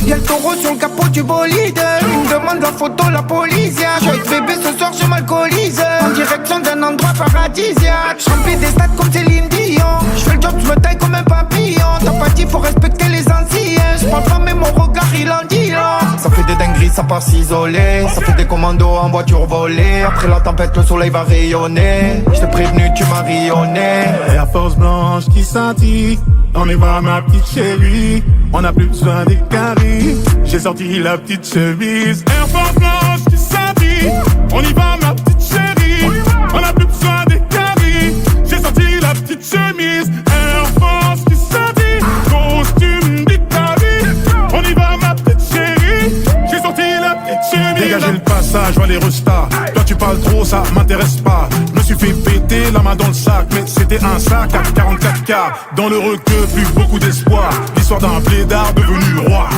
Y'a le taureau sur le capot du bolide. Il me demande la photo, la police. J'ai avec bébé ce soir, je m'alcoolise. En direction d'un endroit paradisiaque. J'remplis des stades comme Céline Dion. J'fais le job, j'me taille comme un papillon. T'as pas dit, faut respecter les anciens. J'parle pas, mais mon regard il en dit long. Ça fait des dingueries, ça part s'isoler. Ça fait des commandos en voiture volée. Après la tempête, le soleil va rayonner. J't'ai prévenu, tu m'as rayonné. Air Force blanche qui scintille. On y va ma petite chérie. On a plus besoin des caries. J'ai sorti la petite chemise. Air Force blanche qui scintille. On y va ma petite chérie. On a plus besoin des caries. J'ai sorti la petite chemise. Air Force qui scintille. Costume d'Italie. On y va ma petite chérie. J'ai sorti la petite chemise. Dégagez le passage, vois les restas. Toi tu parles trop, ça m'intéresse pas. Je me suis fait péter la main dans le sac. Mais c'était un sac à 44K. Dans le requeu, plus beaucoup d'espoir. L'histoire d'un blédard devenu roi.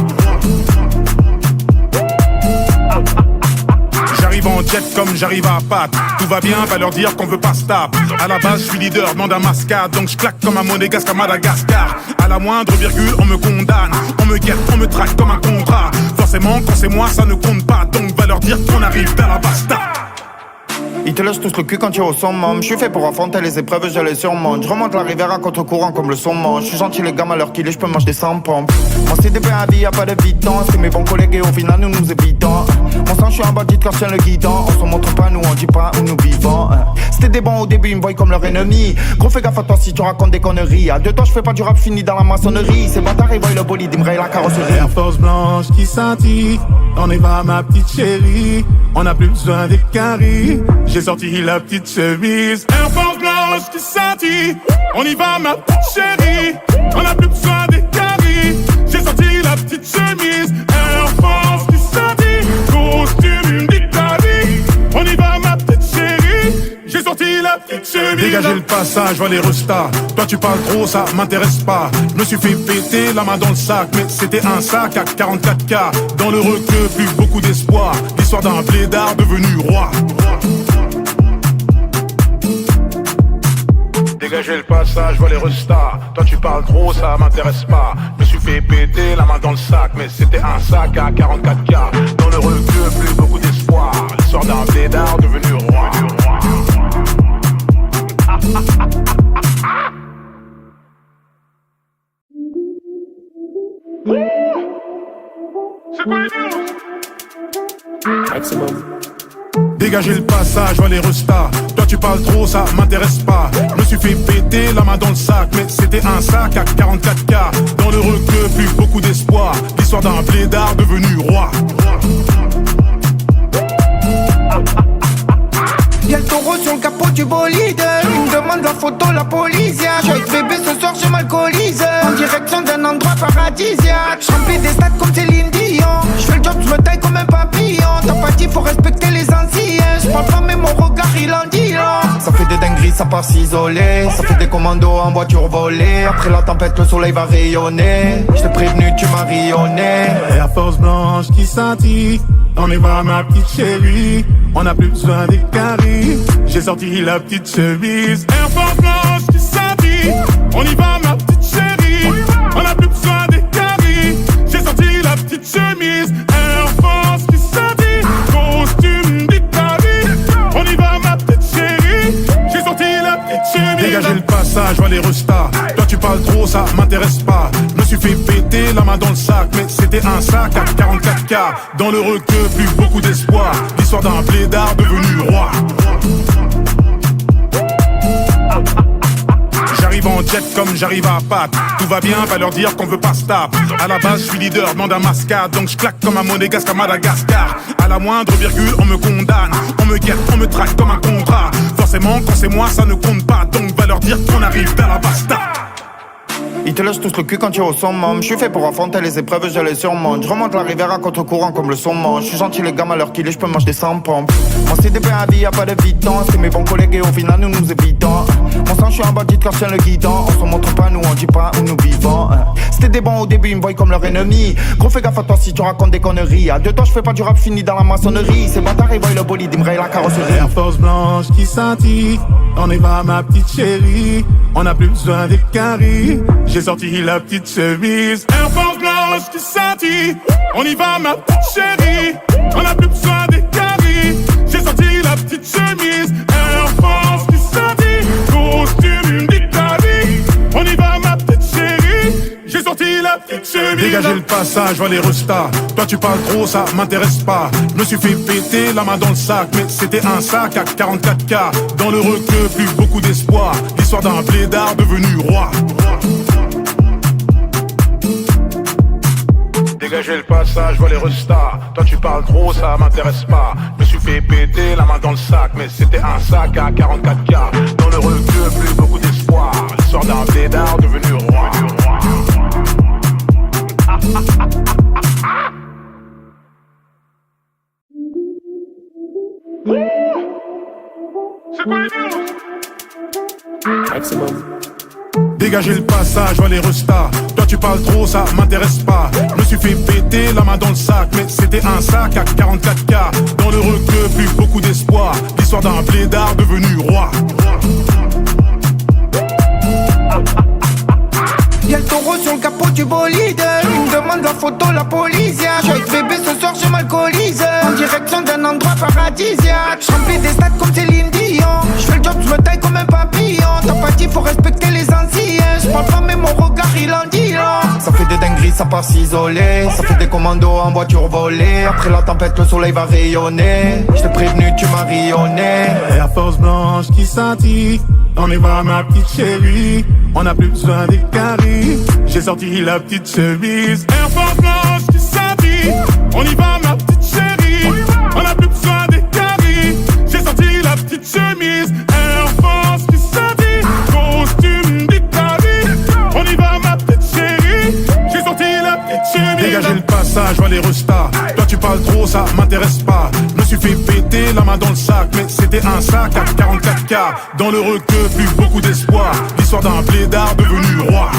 J'arrive en jet comme j'arrive à patte. Tout va bien, va leur dire qu'on veut pas se taper. À la base, je suis leader, demande un mascade. Donc je claque comme un monégasque à Madagascar. À la moindre virgule, on me condamne. On me guette, on me traque comme un contrat. Forcément, quand c'est moi, ça ne compte pas. Donc va leur dire qu'on arrive dans la basta. Ils te lâchent tous le cul quand tu es au summum. Je suis fait pour affronter les épreuves, je les surmonte. Je remonte la rivière à contre-courant comme le saumon. Je suis gentil les gars, à l'heure qu'il est, je peux manger sans pompe. Mon CDP à vie, y'a pas de bidon. C'est mes bons collègues et au final nous nous évitons. Mon sang, je suis un bandit quand je tiens le guidon. On se montre pas, nous on dit pas où nous vivons. C'était des bons au début, ils me voient comme leur ennemi. Gros fais gaffe à toi si tu racontes des conneries. À deux temps, je fais pas du rap fini dans la maçonnerie. Ces bâtards, ils voient le bolide, ils me rayent la carrosserie. Air Force blanche qui scintille. On y va ma petite chérie. On a plus besoin des caries. J'ai sorti la petite chemise. Air Force blanche qui scintille. On y va ma petite chérie. On a plus besoin des caries. J'ai sorti la petite chemise. Air Force qui scintille. Costume d'Italie. On y va ma petite chérie. J'ai sorti la petite chemise. Dégagez le passage, vois les restas. Toi tu parles trop, ça m'intéresse pas. Je me suis fait péter la main dans le sac. Mais c'était un sac à 44K. Dans le requeu, plus beaucoup d'espoir. L'histoire d'un blédard devenu roi. Dégagez le passage, vois les restas. Toi tu parles trop, ça m'intéresse pas. Je me suis fait péter la main dans le sac. Mais c'était un sac à 44K. Dans le requeu, plus beaucoup d'espoir. L'histoire d'un blédard devenu roi. C'est quoi les news? Maximum. Dégagez le passage, vois les restas. Toi tu parles trop, ça m'intéresse pas. Je me suis fait péter la main dans le sac. Mais c'était un sac à 44K. Dans le requeu, plus beaucoup d'espoir. L'histoire d'un blédard devenu roi. Y'a le taureau sur le capot du bolide. Il me demande la photo, la police. J'ai avec bébé ce soir, je m'alcoolise. En direction d'un endroit paradisiaque. J'remplis des stades comme Céline Dion. J'fais le job, j'me taille comme un papillon. T'as pas dit, faut respecter les anciens. J'parle pas, mais mon regard il en dit long. Ça fait des dingueries, ça part s'isoler. Ça fait des commandos en voiture volée. Après la tempête, le soleil va rayonner. J't'ai prévenu, tu m'as rayonné. Air Force blanche qui scintille. On y va ma petite chérie. On n'a plus besoin des caries. J'ai sorti la petite chemise. Air Force blanche qui scintille. On y va ma petite chérie. On n'a plus besoin des caries. J'ai sorti la petite chemise. Air Force qui scintille. Costume d'Italie. On y va ma petite chérie. J'ai sorti la petite chemise. Dégagez le passage, vois les restas. Toi tu parles trop, ça m'intéresse pas. Je me suis fait péter la main dans le sac, mais c'était un sac à 44K. Dans le requeu, plus beaucoup d'espoir. L'histoire d'un blédard devenu roi. J'arrive en jet comme j'arrive à Pâques. Tout va bien, va leur dire qu'on veut pas se taper. À la base, je suis leader, demande un mascade. Donc je claque comme un monégasque à Madagascar. À la moindre virgule, on me condamne. On me guette, on me traque comme un contrat. Forcément, quand c'est moi, ça ne compte pas. Donc va leur dire qu'on arrive dans la basta. Ils te lâchent tous le cul quand tu es au summum. Je suis fait pour affronter les épreuves, je les surmonte. Je remonte la rivière à contre-courant comme le saumon. Je suis gentil les gars, à l'heure qu'il est, je peux manger des 100 pompes. Mon CDP à vie, y'a pas de vitons. C'est mes bons collègues et au final nous nous évitons. Mon sang, je suis un bandit quand je tiens le guidon. On se montre pas, nous on dit pas où nous vivons. C'était des bons au début, ils me voient comme leur ennemi. Gros fais gaffe à toi si tu racontes des conneries. À deux temps, je fais pas du rap fini dans la maçonnerie. Ces bâtards, ils voient le bolide, ils me rayent la carrosserie. Air Force blanche qui scintille. On y va ma petite chérie. On n'a plus besoin des caries. J'ai sorti la petite chemise. Air Force blanche qui scintille. On y va ma petite chérie. On n'a plus besoin des caries. J'ai sorti la petite chemise. Air Force qui scintille. Costume d'Italie. On y va ma petite chérie. J'ai sorti la petite chemise. Dégagez le passage, vois les restas. Toi tu parles trop, ça m'intéresse pas. Je me suis fait péter la main dans le sac, mais c'était un sac à 44K. Dans le requeu, plus beaucoup d'espoir. L'histoire d'un blédard devenu roi. Dégagez le passage, vois les restas. Toi tu parles trop, ça m'intéresse pas. Je me suis fait péter la main dans le sac, mais c'était un sac à 44K. Dans le requeu, plus beaucoup d'espoir. L'histoire d'un blédard devenu roi. C'est quoi les news? Maximum. Dégagez le passage, vois les restas. Toi tu parles trop, ça m'intéresse pas. Je me suis fait péter la main dans le sac, mais c'était un sac à 44K. Dans le requeu, plus beaucoup d'espoir. L'histoire d'un blédard devenu roi. Y'a le taureau sur le capot du bolide. Il me demande la photo, la police. J'ai avec bébé ce soir, je m'alcoolise. En direction d'un endroit paradisiaque. J'remplis des stades comme Céline Dion. J'fais le job, j'me taille comme un papillon. T'as pas dit, faut respecter les anciens. J'parle pas, mais mon regard il en dit long. Ça fait des dingueries, ça part s'isoler. Ça fait des commandos en voiture volée. Après la tempête, le soleil va rayonner. J't'ai prévenu, tu m'as rayonné. Air Force blanche qui scintille. On y va ma petite chérie. On n'a plus besoin des caries. J'ai sorti la petite chemise. Air Force blanche qui scintille. On y va ma petite chérie. On n'a plus besoin des caries. J'ai sorti la petite chemise. Air Force qui scintille. Costume d'Italie. On y va ma petite chérie. J'ai sorti la petite chemise. Dégagez le passage, vois les restas. Toi tu parles trop, ça m'intéresse pas. Je me suis fait péter la main dans le sac, mais c'était un sac à 44K. Dans le requeu, plus beaucoup d'espoir. L'histoire d'un blédard devenu roi.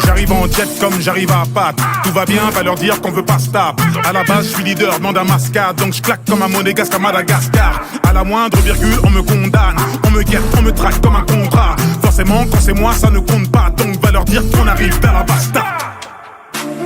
J'arrive en jet comme j'arrive à Pâques. Tout va bien, va leur dire qu'on veut pas se taper. À la base, je suis leader, demande un mascade. Donc je claque comme un monégasque à Madagascar. À la moindre virgule, on me condamne. On me guette, on me traque comme un contrat. Forcément, quand c'est moi, ça ne compte pas. Donc va leur dire qu'on arrive dans la basta.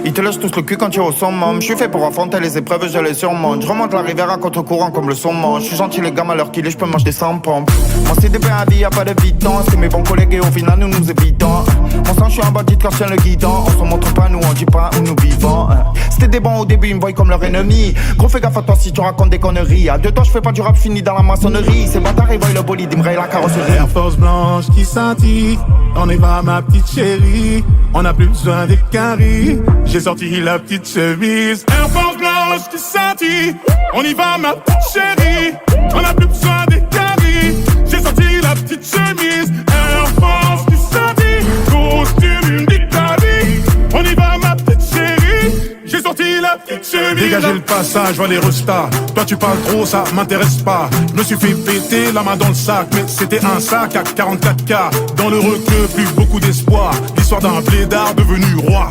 Ils te lâchent tous le cul quand tu es au summum. Je suis fait pour affronter les épreuves, je les surmonte. Je remonte la rivière à contre-courant comme le saumon. Je suis gentil les gars, à l'heure qu'il est, je peux manger des 100 pompes. Mon CDP à vie, y'a pas de vitons. C'est mes bons collègues et au final nous nous évitons. Mon sang, je suis un bandit quand je tiens le guidon. On se montre pas, nous on dit pas où nous vivons. C'était des bons au début, ils me voient comme leur ennemi. Gros fais gaffe à toi si tu racontes des conneries. À deux temps, je fais pas du rap fini dans la maçonnerie. Ces bâtards, ils voient le bolide, ils me rayent la carrosserie. Air Force blanche qui scintille. On y va ma petite chérie. On n'a plus besoin des caries. J'ai sorti la petite chemise. Air Force blanche qui scintille. On y va ma petite chérie. On n'a plus besoin des caries. J'ai sorti la petite chemise. Air Force qui scintille. Costume d'Italie. On y va ma petite chérie. J'ai sorti la petite chemise. Dégagez le passage, vois les restas. Toi tu parles trop, ça m'intéresse pas. Je me suis fait péter la main dans le sac, mais c'était un sac à 44K. Dans le requeu, plus beaucoup d'espoir. L'histoire d'un blédard devenu roi.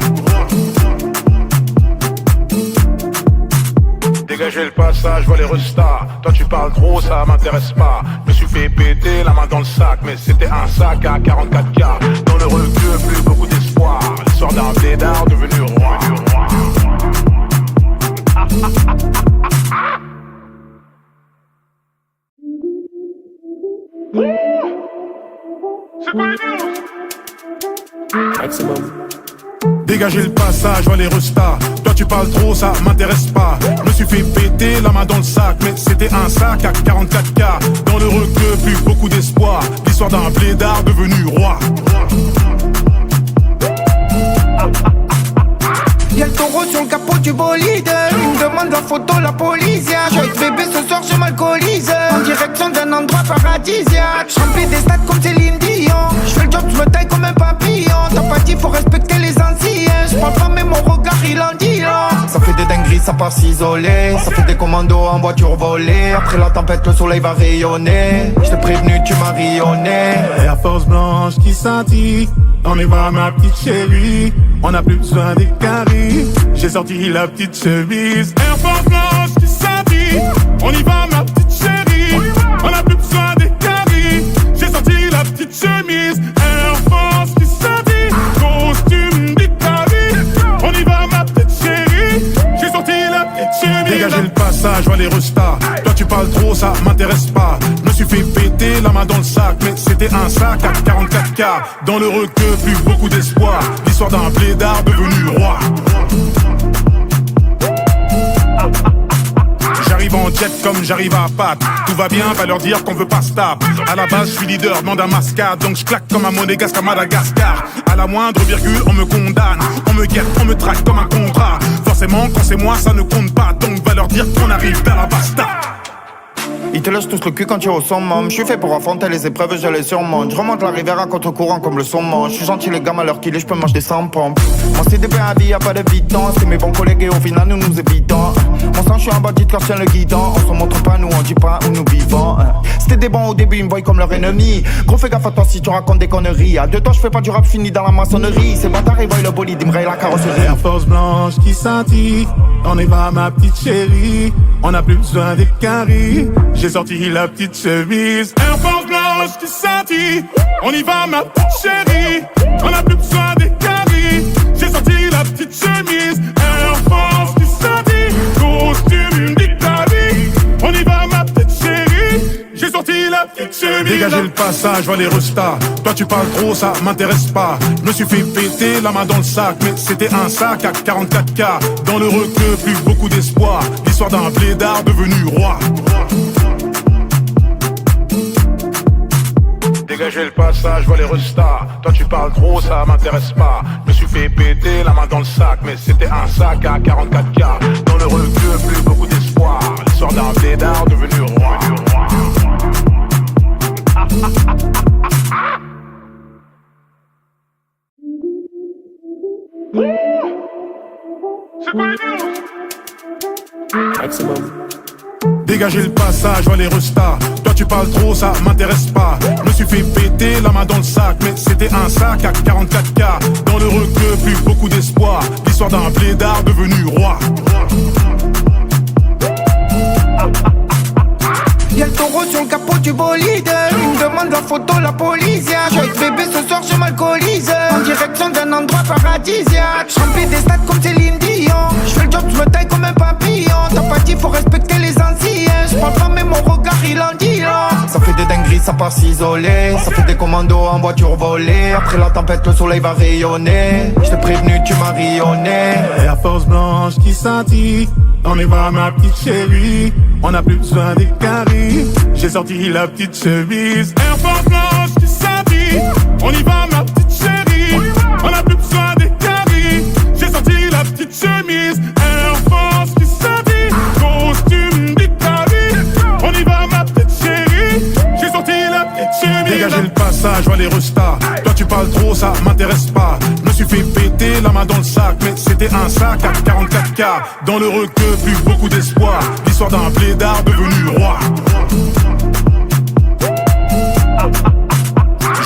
Dégagez le passage, vois les restas. Toi tu parles trop, ça m'intéresse pas. Je me suis fait péter la main dans le sac, mais c'était un sac à 44K. Dans le requeu, plus beaucoup d'espoir. L'histoire d'un blédard devenu roi. C'est quoi les news? Maximum. Dégagez le passage, vois les restas. Toi tu parles trop, ça m'intéresse pas. Je me suis fait péter la main dans le sac, mais c'était un sac à 44K. Dans le requeu, plus beaucoup d'espoir. L'histoire d'un blédard devenu roi. Y'a le taureau sur le capot du bolide. Il me demande la photo, la police. J'ai avec bébé ce soir, je m'alcoolise. En direction d'un endroit paradisiaque. J'remplis des stades comme Céline Dion. J'fais le job, j'me taille comme un papillon. T'as pas dit, faut respecter les anciens. J'parle pas, mais mon regard il en dit long. Ça fait des dingueries, ça part s'isoler. Ça fait des commandos en voiture volée. Après la tempête, le soleil va rayonner. J't'ai prévenu, tu m'as rayonné. Air Force blanche qui scintille. On y va ma petite chérie. On n'a plus besoin des caries. J'ai sorti la petite chemise. Air Force blanche qui scintille. On y va ma petite chérie. On n'a plus besoin des caries. J'ai sorti la petite chemise. Air Force qui scintille. Costume d'Italie. On y va ma petite chérie. J'ai sorti la petite chemise. Dégagez le passage, vois les restas. Toi tu parles trop, ça m'intéresse pas. Je me suis fait péter la main dans le sac, mais c'était un sac à 44K. Dans le requeu, plus beaucoup d'espoir. L'histoire d'un blédard devenu roi. J'arrive en jet comme j'arrive à patte. Tout va bien, va leur dire qu'on veut pas se taper. À la base, je suis leader, demande un mascade. Donc je claque comme un monégasque à Madagascar. À la moindre virgule, on me condamne. On me guette, on me traque comme un contrat. Forcément, quand c'est moi, ça ne compte pas. Donc va leur dire qu'on arrive vers la basta. Ils te lâchent tous le cul quand tu es au summum. Je suis fait pour affronter les épreuves, je les surmonte. Je remonte la rivière à contre-courant comme le saumon. Je suis gentil les gars, à l'heure qu'il est, je peux manger sans pompe. Mon CDP à vie, y'a pas de bidon. C'est mes bons collègues et au final nous nous évitons. Mon sang, je suis un bandit quand je tiens le guidon. On se montre pas, nous on dit pas où nous vivons. C'était des bons au début, ils me voient comme leur ennemi. Gros fais gaffe à toi si tu racontes des conneries. À deux temps, je fais pas du rap, fini dans la maçonnerie. Ces bâtards, ils voient le bolide, ils me rayent la carrosserie. Air Force blanche qui scintille. On y va ma petite chérie. On n'a plus besoin des caries. J'ai sorti la petite chemise. Air Force blanche qui scintille. On y va ma petite chérie. On n'a plus besoin des caries. J'ai sorti la petite chemise. Air Force qui scintille. Costume d'Italie. On y va ma petite chérie. J'ai sorti la petite chemise. Dégagez le passage, vois les restas. Toi tu parles trop, ça m'intéresse pas. Je me suis fait péter la main dans le sac, mais c'était un sac à 44K. Dans le requeu, plus beaucoup d'espoir. L'histoire d'un blédard devenu roi. Dégagez le passage, vois les restas. Toi tu parles trop, ça m'intéresse pas. Je me suis fait péter la main dans le sac, mais c'était un sac à 44K. Dans le requeu, plus beaucoup d'espoir. L'histoire d'un blédard devenu roi. C'est quoi les news? Maximum. Dégagez le passage, vois les restas. Toi tu parles trop, ça m'intéresse pas. Je me suis fait péter la main dans le sac, mais c'était un sac à 44K. Dans le requeu, plus beaucoup d'espoir. L'histoire d'un blédard devenu roi. Y'a le taureau sur le capot du bolide. Il me demande la photo, la police. J'ai avec bébé ce soir, je m'alcoolise. En direction d'un endroit paradisiaque. J'remplis des stades comme Céline Dion. J'fais le job, j'me taille comme un papillon. T'as pas dit, faut respecter les anciens. J'parle pas, mais mon regard il en dit long. Ça fait des dingueries, ça part s'isoler. Ça fait des commandos en voiture volée. Après la tempête, le soleil va rayonner. J't'ai prévenu, tu m'as rayonné. Air Force blanche qui scintille. On y va ma petite chérie. On n'a plus besoin des caries. J'ai sorti la petite chemise. Air Force blanche qui scintille. On y va ma petite chérie. On n'a plus besoin des caries. J'ai sorti la petite chemise. Air Force qui scintille. Costume d'Italie. On y va ma petite chérie. J'ai sorti la petite petite chemise. Dégagez le passage, vois les restas. Toi tu parles trop, ça m'intéresse pas. Je me suis fait péter la main dans le sac, mais c'était un sac à 44K. Dans le requeu, plus beaucoup d'espoir. L'histoire d'un blédard devenu roi.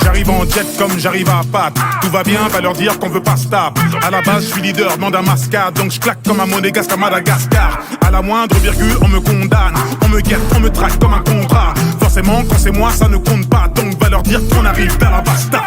J'arrive en jet comme j'arrive à Pâques. Tout va bien, va leur dire qu'on veut pas se taper. À la base, je suis leader, demande un mascade. Donc je claque comme un monégasque à Madagascar. À la moindre virgule, on me condamne. On me guette, on me traque comme un contrat. Forcément, quand c'est moi, ça ne compte pas. Donc va leur dire qu'on arrive dans la basta.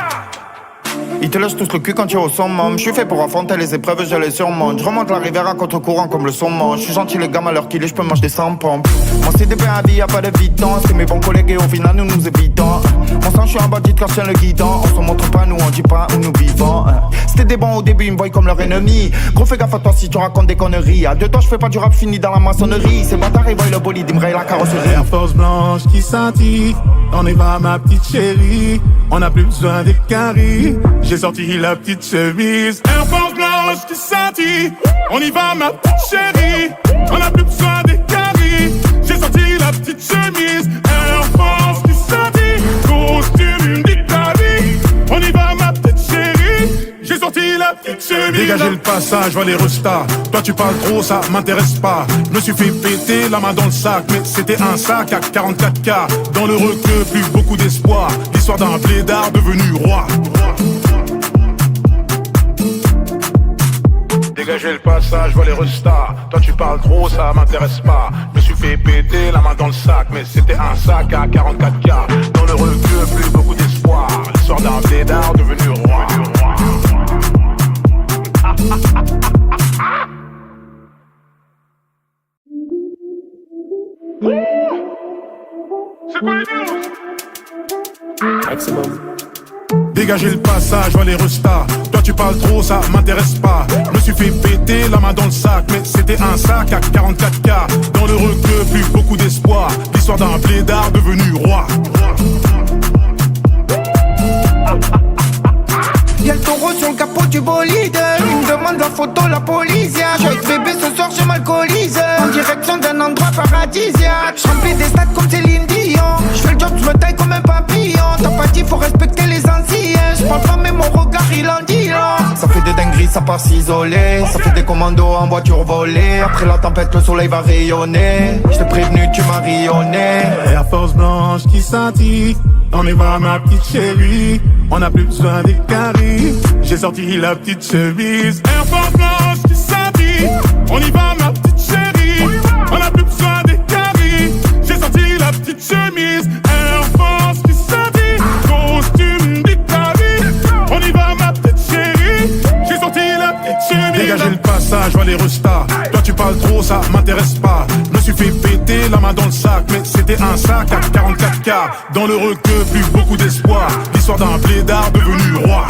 Ils te lâchent tous le cul quand tu es au summum. Je suis fait pour affronter les épreuves, je les surmonte. Je remonte la rivière à contre-courant comme le saumon. Je suis gentil les gammes à l'heure qu'il est, je peux manger des 100 pompes. Mon CDP à vie, y'a pas de vitance. C'est mes bons collègues et au final nous nous évitons. Mon sang, je suis un bandit quand je tiens le guidon. On se montre pas, nous on dit pas où nous vivons. C'était des bons au début, ils me voient comme leur ennemi. Gros fais gaffe à toi si tu racontes des conneries. À deux temps, je fais pas du rap fini dans la maçonnerie. Ces bâtards ils voient le bolide, ils me rayent la carrosserie. Air Force blanche qui scintille. On y va ma petite chérie. On a plus besoin des caries. J'ai sorti la petite chemise. Air Force blanche qui scintille. On y va ma petite chérie. On a plus besoin des caries. J'ai sorti la petite chemise. Air Force qui scintille. Costume d'Italie. On y va ma petite chérie. J'ai sorti la petite chemise. Dégagez le passage, vois les restas. Toi tu parles trop, ça m'intéresse pas. Je me suis fait péter la main dans le sac, mais c'était un sac à 44K. Dans le requeu, plus beaucoup d'espoir. L'histoire d'un blédard devenu roi. Dégagez le passage, vois les restas. Toi tu parles trop, ça m'intéresse pas. Je me suis fait péter la main dans le sac, mais c'était un sac à 44K. Dans le requeu, plus beaucoup d'espoir. L'histoire d'un blédard devenu roi. C'est quoi les news? Maximum. Dégagez le passage, vois les restas. Toi tu parles trop, ça m'intéresse pas. Je me suis fait péter la main dans le sac, mais c'était un sac à 44K. Dans le requeu, plus beaucoup d'espoir. L'histoire d'un blédard devenu roi. Y'a le taureau sur le capot du bolide. Il me demande la photo, la police. J'ai avec bébé ce soir, je m'alcoolise. En direction d'un endroit paradisiaque. J'remplis des stades comme Céline Dion. J'fais le job, j'me taille comme un papillon. T'as pas dit, faut respecter les anciens. J'parle pas, mais mon regard il en dit long. Ça fait des dingueries, ça part s'isoler. Ça fait des commandos en voiture volée. Après la tempête, le soleil va rayonner. J't'ai prévenu, tu m'as rayonné. Air Force blanche qui scintille. On y va ma petite chérie. On a plus besoin des caries. J'ai sorti la petite chemise. Air Force blanche qui scintille. On y va ma petite chérie. On a plus besoin des caries. J'ai sorti la petite chemise. Air Force qui scintille. Costume d'Italie. On y va ma petite chérie. J'ai sorti la petite chemise. Dégagez le passage, vois les restas. Toi tu parles trop, ça m'intéresse pas. Je me suis fait péter la main dans le sac, mais c'était un sac à 44K. Dans le requeu, plus beaucoup d'espoir. L'histoire d'un blédard devenu roi.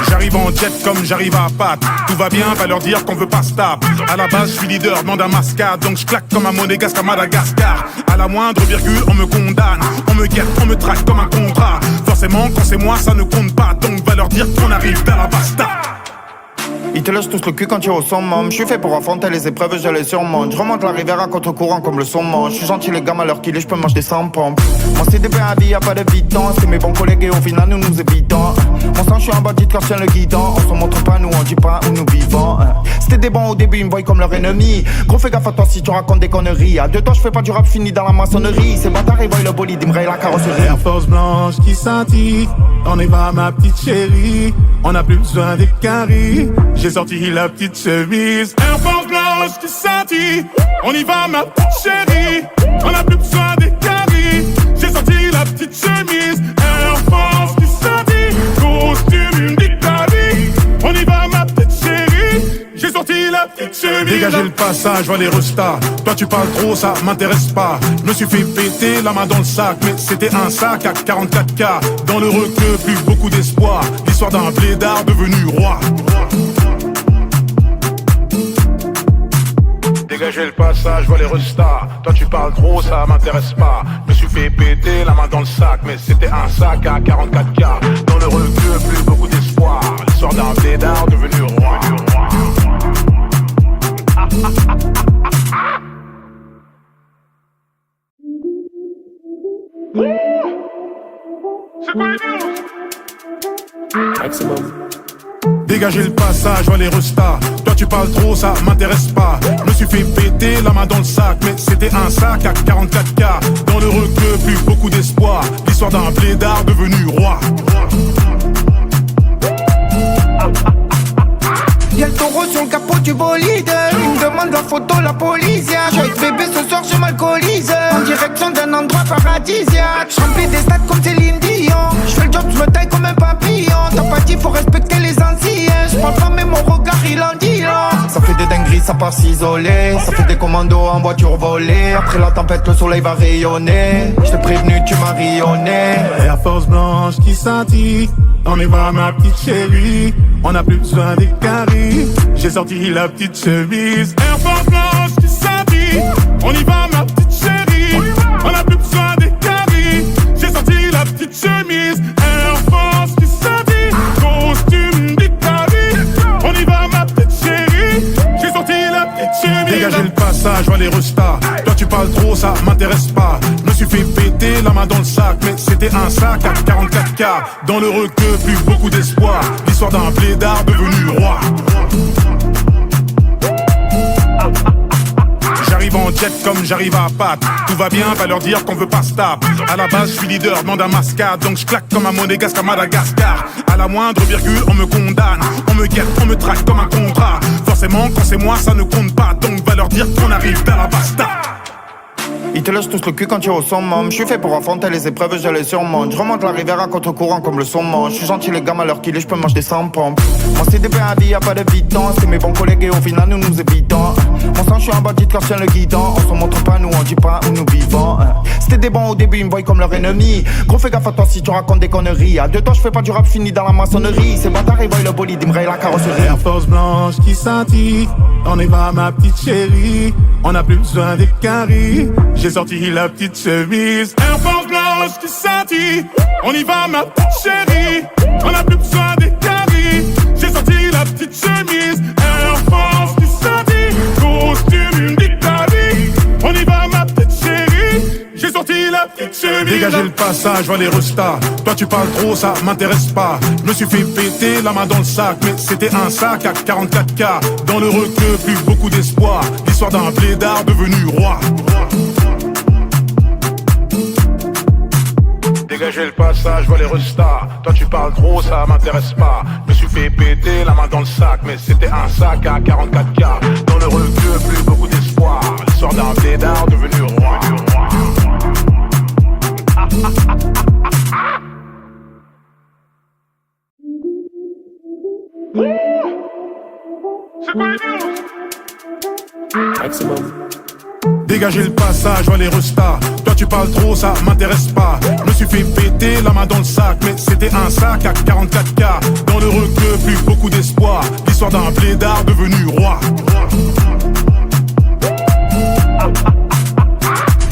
J'arrive en jet comme j'arrive à Pâques. Tout va bien, va leur dire qu'on veut pas se taper. À la base, je suis leader, demande un mascade. Donc je claque comme un monégasque à Madagascar. À la moindre virgule, on me condamne. On me guette, on me traque comme un contrat. Forcément, quand c'est moi, ça ne compte pas. Donc va leur dire qu'on arrive dans la basta. Ils te lâchent tous le cul quand tu es au summum. Je suis fait pour affronter les épreuves, je les surmonte. Je remonte la rivière à contre-courant comme le saumon. Je suis gentil les gammes à l'heure qu'il est, je peux manger des 100 pompes. Mon CDP à vie, y'a pas de vitance. C'est mes bons collègues et au final nous nous évitons. Mon sang, je suis un bandit quand je tiens le guidon. On se montre pas, nous on dit pas où nous vivons. C'était des bons au début, ils me voient comme leur ennemi. Gros fais gaffe à toi si tu racontes des conneries. À deux temps, je fais pas du rap fini dans la maçonnerie. Ces bâtards ils voient le bolide, ils me rayent la carrosserie. Air Force blanche qui scintille. On y va ma petite chérie. On a plus besoin des caries. J'ai sorti la petite chemise. Air Force blanche qui scintille. On y va ma petite chérie. On a plus besoin des caries. J'ai sorti la petite chemise. Air Force qui scintille. Costume d'Italie. On y va ma petite chérie. J'ai sorti la petite chemise. Dégagez le passage, vois les restas. Toi tu parles trop, ça m'intéresse pas. Je me suis fait péter la main dans le sac, mais c'était un sac à 44K. Dans le requeu, plus beaucoup d'espoir. L'histoire d'un blédard devenu roi. Dégagez le passage, vois les restas. Toi tu parles trop, ça m'intéresse pas. Je me suis fait péter la main dans le sac, mais c'était un sac à 44K. Dans le requeu, plus beaucoup d'espoir. L'histoire d'un blédard devenu roi. Dégagez le passage, vois les restas. Toi tu parles trop, ça m'intéresse pas. Je me suis fait péter la main dans le sac, mais c'était un sac à 44K. Dans le requeu, plus beaucoup d'espoir. L'histoire d'un blédard devenu roi. Y'a le taureau sur le capot du bolide. Il me demande la photo, la police. J'ai bébé ce soir, je m'alcoolise. En direction d'un endroit paradisiaque. J'remplis des stades comme Céline Dion. J'fais le job, j'me taille comme un papillon. T'as pas dit, faut respecter les anciens. J'parle pas, mais mon regard il en dit long. Ça fait des dingueries, ça part s'isoler. Ça fait des commandos en voiture volée. Après la tempête, le soleil va rayonner. J't'ai prévenu, tu m'as rayonné. Air Force blanche qui scintille. On y va ma petite chérie. On n'a plus besoin des caries. J'ai sorti la petite chemise. Air Force blanche qui scintille. On y va ma petite chérie. On n'a plus besoin des caries. J'ai sorti la petite chemise. Air Force qui scintille. Costume d'Italie. On y va ma petite chérie. J'ai sorti la petite chemise. Dégagez le passage, vois les restas. Toi tu parles trop, ça m'intéresse pas. Je me suis fait péter la main dans le sac, mais c'était un sac à 44K. Dans le requeu, plus beaucoup d'espoir. L'histoire d'un blédard devenu roi. J'arrive en jet comme j'arrive à patte. Tout va bien, va leur dire qu'on veut pas se taper. À la base, je suis leader, demande un mascade. Donc je claque comme un monégasque à Madagascar. À la moindre virgule, on me condamne. On me guette, on me traque comme un contrat. Forcément, quand c'est moi, ça ne compte pas. Donc va leur dire qu'on arrive à la basta. Ils te lâchent tous le cul quand tu es au summum. Je suis fait pour affronter les épreuves, je les surmonte. Je remonte la rivière à contre-courant comme le saumon. Je suis gentil les gammes à l'heure qu'il est, je peux manger des 100 pompes. Mon CDP à vie, y'a pas de bidon. C'est mes bons collègues et au final nous nous évitons. Mon sang, je suis un bandit quand je tiens le guidon. On se montre pas, nous on dit pas où nous vivons. C'était des bons au début, ils me voient comme leur ennemi. Gros fais gaffe à toi si tu racontes des conneries. À deux temps, je fais pas du rap fini dans la maçonnerie. Ces bâtards ils voient le bolide, ils me rayent la carrosserie. Air Force blanche qui scintille. On y va ma petite chérie. On n'a plus besoin des caries. J'ai sorti la petite chemise. Air Force blanche qui scintille. On y va ma petite chérie. On n'a plus besoin des caries. J'ai sorti la petite chemise. Air Force qui scintille. Costume d'Italie. On y va ma petite chérie. J'ai sorti la petite chemise. Dégagez le passage, vois les restas. Toi tu parles trop, ça m'intéresse pas. Je me suis fait péter la main dans le sac, mais c'était un sac à 44K. Dans le requeu, plus beaucoup d'espoir. L'histoire d'un blédard devenu roi. Dégagez le passage, vois les restas. Toi tu parles trop, ça m'intéresse pas. Je me suis fait péter la main dans le sac, mais c'était un sac à 44K. Dans le requeu, plus beaucoup d'espoir. L'histoire d'un blédard devenu roi. C'est quoi les news? Dégagez le passage, vois les restas. Toi tu parles trop, ça m'intéresse pas. Je me suis fait péter la main dans le sac, mais c'était un sac à 44K. Dans le requeu, plus beaucoup d'espoir. L'histoire d'un blédard devenu roi.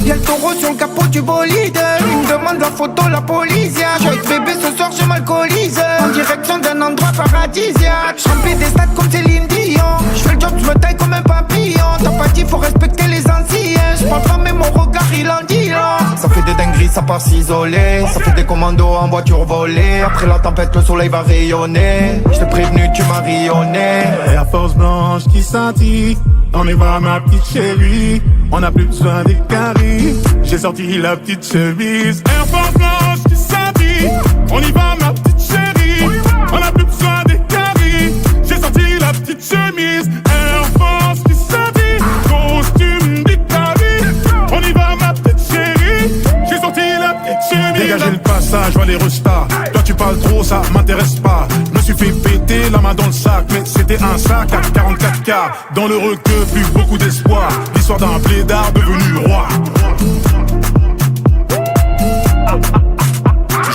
Y'a le taureau sur le capot du bolide. Il me demande la photo, la police. J'ai bébé ce soir, je m'alcoolise. En direction d'un endroit paradisiaque. J'remplis des stades comme Céline Dion. J'fais le job, j'me taille comme un papillon. T'as pas dit, faut respecter les anciens. J'parle pas, mais mon regard il en dit long. Ça fait des dingueries, ça part s'isoler. Ça fait des commandos en voiture volée. Après la tempête, le soleil va rayonner. J't'ai prévenu, tu m'as rayonné. Air Force blanche qui scintille. On y va ma petite chérie. On n'a plus besoin des caries. J'ai sorti la petite chemise. Air Force blanche qui scintille. On y va ma petite chérie. On n'a plus besoin des caries. J'ai sorti la petite chemise. Air Force qui scintille. Costume d'Italie. On y va ma petite chérie. J'ai sorti la petite chemise. Dégagez le passage, vois les restas. Toi tu parles trop, ça m'intéresse pas. Je me suis fait péter la main dans le sac, mais c'était un sac à 44K. Dans le requeu, plus beaucoup d'espoir. L'histoire d'un blédard devenu roi.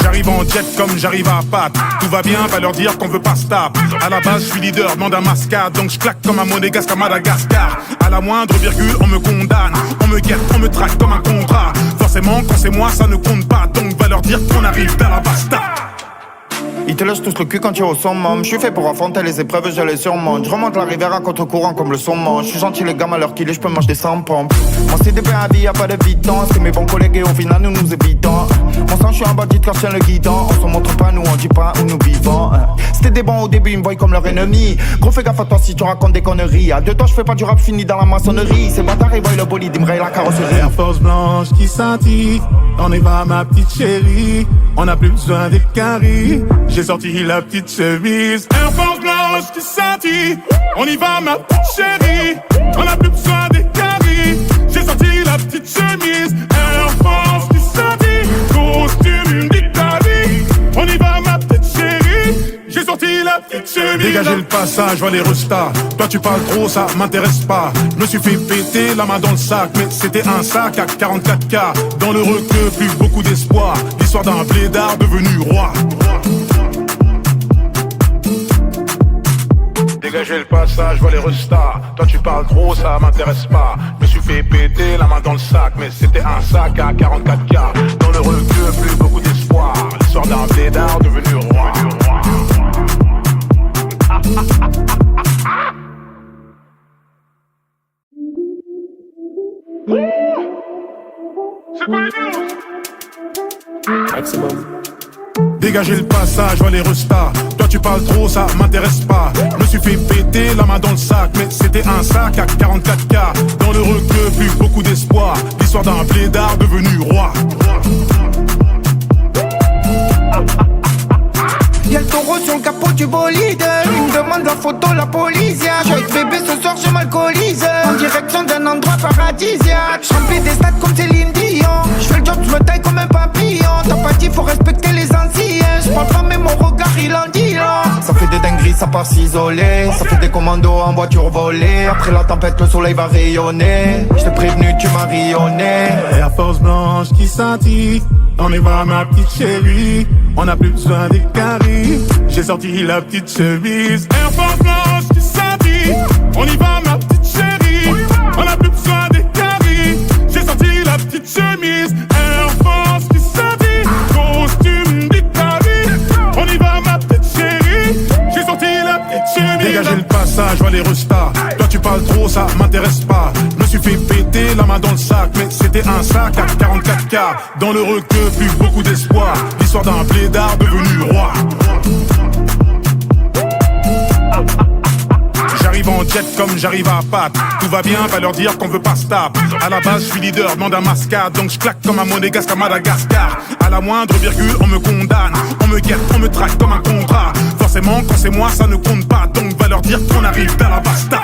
J'arrive en jet comme j'arrive à patte. Tout va bien, va leur dire qu'on veut pas se taper. À la base, je suis leader, demande un mascade. Donc je claque comme un monégasque à Madagascar. À la moindre virgule, on me condamne. On me guette, on me traque comme un contrat. Forcément, quand c'est moi, ça ne compte pas. Donc va leur dire qu'on arrive à la basta. Ils te lâchent tous le cul quand tu es au summum. Je suis fait pour affronter les épreuves, je les surmonte. Je remonte la rivière à contre-courant comme le saumon. Je suis gentil les gars, à l'heure qu'il est, je peux manger des 100 pompes. Mon CDP à vie, y'a pas de bidon. C'est mes bons collègues et au final nous nous évitons. Mon sang, je suis un bandit quand je tiens le guidon. On se montre pas, nous on dit pas où nous vivons. C'était des bons au début, ils me voient comme leur ennemi. Gros fais gaffe à toi si tu racontes des conneries. À deux temps, je fais pas du rap fini dans la maçonnerie. Ces bâtards, ils voient le bolide, ils me rayent la carrosserie. Air Force blanche qui scintille. On y va ma petite chérie. On a plus besoin des caries. J'ai sorti la petite chemise. Air Force blanche qui scintille. On y va ma petite chérie. On a plus besoin des caries. J'ai sorti la petite chemise. Air Force qui scintille. Costume d'Italie. On y va ma petite chérie. J'ai sorti la petite chemise. Dégagez le passage, vois les restas. Toi tu parles trop, ça m'intéresse pas. Je me suis fait péter la main dans le sac. Mais c'était un sac à 44K. Dans le requeu, plus beaucoup d'espoir. L'histoire d'un blédard devenu roi. Dégagez le passage, vois les restas. Toi tu parles trop, ça m'intéresse pas. Je me suis fait péter la main dans le sac. Mais c'était un sac à 44K. Dans le requeu, plus beaucoup d'espoir. L'histoire d'un blédard devenu roi. C'est quoi les news? Maximum. Dégagez le passage, vois les restas. Toi tu parles trop, ça m'intéresse pas. Je me suis fait péter la main dans le sac. Mais c'était un sac à 44K. Dans le requeu, plus beaucoup d'espoir. L'histoire d'un blédard devenu roi. Y'a le taureau sur le capot du bolide. Il me demande la photo, la police. J'suis avec bébé ce soir, je m'alcoolise. En direction d'un endroit paradisiaque. J'remplis des stades comme Céline Dion. J'fais le job, j'me taille comme un papillon. T'as pas dit, faut respecter les anciens. J'parle pas, mais mon regard il en dit long. Ça fait des dingueries, ça part s'isoler. Ça fait des commandos en voiture volée. Après la tempête, le soleil va rayonner. J't'ai prévenu, tu m'as rayonné. Air Force blanche qui scintille. On y va ma petite chérie. On a plus besoin des caries. J'ai sorti la petite chemise. Air Force blanche qui scintille. On y va ma petite chérie. On a plus besoin des caries. J'ai sorti la petite chemise. Air Force qui scintille. Costume d'Italie. On y va ma petite chérie. J'ai sorti la petite chemise. Dégagez le passage, vois les restas. Toi tu parles trop, ça m'intéresse pas. Je me suis fait péter la main dans le sac. Mais c'était un sac à 44K. Dans le requeu, plus beaucoup d'espoir. L'histoire d'un blédard devenu roi. J'arrive en jet comme j'arrive à patte. Tout va bien, va leur dire qu'on veut pas se taper. À la base, je suis leader, demande un mascade. Donc je claque comme un monégasque à Madagascar. À la moindre virgule, on me condamne. On me guette, on me traque comme un contrat. Forcément, quand c'est moi, ça ne compte pas. Donc va leur dire qu'on arrive dans la basta.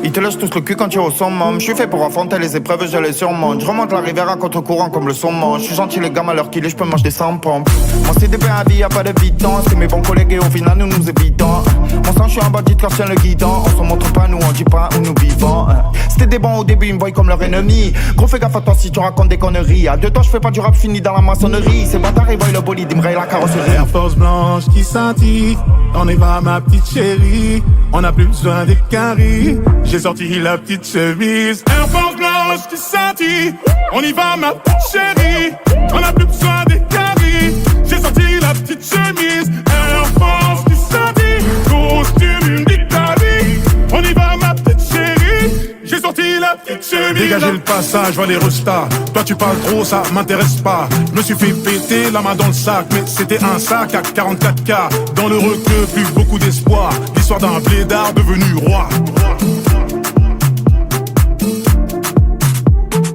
Ils te lâchent tous le cul quand tu es au summum. Je suis fait pour affronter les épreuves, je les surmonte. Je remonte la rivière à contre-courant comme le saumon. Je suis gentil les gars, à l'heure qu'il est, je peux manger des 100 pompes. Mon CDP à vie, y'a pas de bidon. C'est mes bons collègues et au final nous nous évitons. Mon sang, je suis un bandit quand je tiens le guidon. On se montre pas, nous on dit pas où nous vivons. C'était des bons au début, ils me voient comme leur ennemi. Gros fais gaffe à toi si tu racontes des conneries. À deux temps, je fais pas du rap fini dans la maçonnerie. Ces bâtards, ils voient le bolide, ils me rayent la carrosserie. Air Force blanche qui scintille. On y va ma petite chérie. On a plus besoin des caries. J'ai sorti la petite chemise. Air Force blanche qui scintille. On y va ma petite chérie. On a plus besoin des caries. J'ai sorti la petite chemise. Air Force qui scintille. Costume d'Italie. On y va ma petite chérie. J'ai sorti la petite chemise. Dégagez le passage, vois les restas. Toi tu parles trop, ça m'intéresse pas. Je me suis fait péter la main dans le sac. Mais c'était un sac à 44K. Dans le requeu, plus beaucoup d'espoir. L'histoire d'un blédard devenu roi.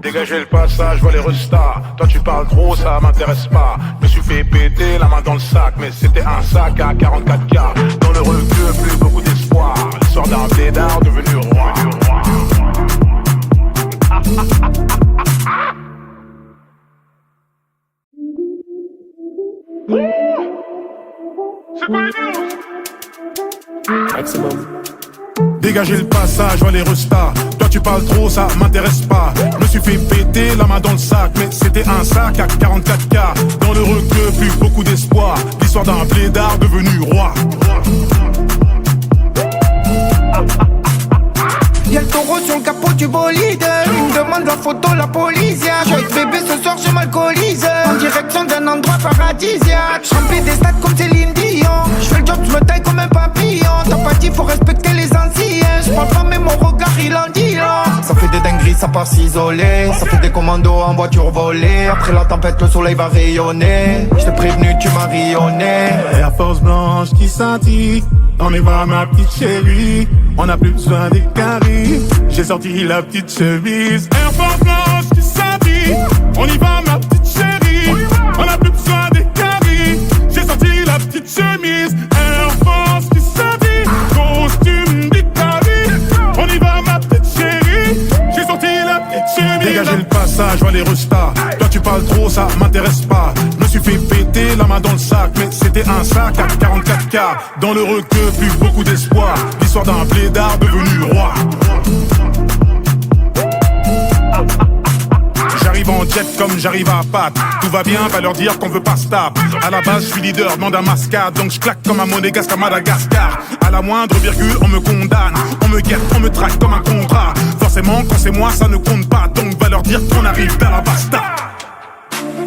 Dégagez le passage, vois les restas. Toi tu parles trop, ça m'intéresse pas. Je me suis fait péter la main dans le sac. Mais c'était un sac à 44K. Dans le requeu, plus beaucoup d'espoir. L'histoire d'un blédard devenu roi. C'est quoi les news? Maximum. Dégagez le passage, vois les restas. Toi tu parles trop, ça m'intéresse pas. Je me suis fait péter la main dans le sac. Mais c'était un sac à 44K. Dans le requeu, plus beaucoup d'espoir. L'histoire d'un blédard devenu roi. Y'a le taureau sur le capot du bolide. Il me demande la photo, la police. J'suis avec bébé ce soir, je m'alcoolise. En direction d'un endroit paradisiaque. J'remplis des stades comme Céline Ça fait des dingueries, ça part s'isoler. Ça fait des commandos en voiture volée. Après la tempête, le soleil va rayonner. J't'ai prévenu, tu m'as rayonné. Air Force blanche qui scintille. On y va ma petite chérie. On n'a plus besoin des caries. J'ai sorti la petite chemise. Air Force blanche qui scintille. On y va ma petite chérie. On n'a plus besoin des caries. J'ai sorti la petite chemise. Air Force qui scintille. Costume d'Italie. On y va ma petite chérie. J'ai sorti la petite chemise. Dégagez le passage, vois les restas. Toi tu parles trop, ça m'intéresse pas. Je me suis fait péter la main dans le sac, mais c'était un sac à 44K. Dans le requeu, plus beaucoup d'espoir. L'histoire d'un blédard devenu roi. J'arrive en jet comme j'arrive à patte. Tout va bien, va leur dire qu'on veut pas se taper. À la base, je suis leader, demande un mascade. Donc je claque comme un monégasque à Madagascar. À la moindre virgule, on me condamne. On me guette, on me traque comme un contrat. Forcément, quand c'est moi, ça ne compte pas. Donc va leur dire qu'on arrive vers la basta.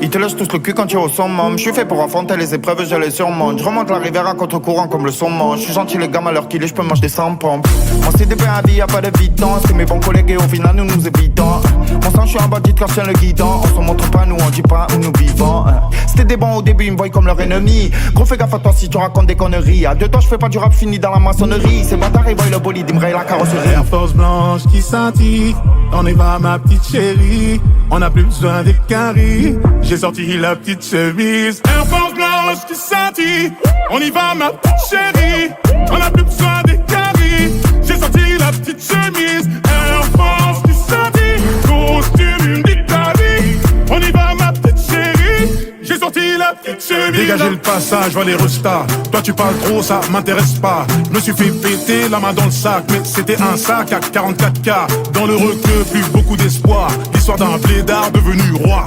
Ils te lâchent tous le cul quand tu es au summum. Je suis fait pour affronter les épreuves, je les surmonte. Je remonte la rivière à contre-courant comme le saumon. Je suis gentil les gars, à l'heure qu'il est, je peux manger des 100 pompes. Mon CDP à vie, y'a pas de vitance. C'est mes bons collègues et au final nous nous évitons. Mon sang, je suis un bandit quand je tiens le guidon. On se montre pas, nous on dit pas où nous vivons. C'était des bons au début, ils me voient comme leur ennemi. Gros fais gaffe à toi si tu racontes des conneries. À deux temps, je fais pas du rap fini dans la maçonnerie. Ces bâtards, ils voient le bolide, ils me rayent la carrosserie. Air Force blanche qui scintille. On y va ma petite chérie. On n'a plus besoin des caries. J'ai sorti la petite chemise. Air Force blanche qui scintille. On y va ma petite chérie. On n'a plus besoin des caries. J'ai sorti la petite chemise. Air Force qui scintille. Costume d'Italie. On y va ma petite chérie. J'ai sorti la petite chemise. Dégagez le passage, vois les restas. Toi tu parles trop, ça m'intéresse pas. Je me suis fait péter la main dans le sac, mais c'était un sac à 44K. Dans le requeu, plus beaucoup d'espoir. L'histoire d'un blédard devenu roi.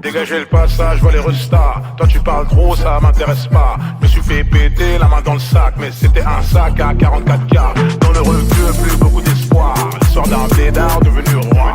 Dégagez le passage, vois les restas. Toi tu parles trop, ça m'intéresse pas. Je me suis fait péter la main dans le sac, mais c'était un sac à 44K. Dans le requeu, plus beaucoup d'espoir. L'histoire d'un blédard devenu roi.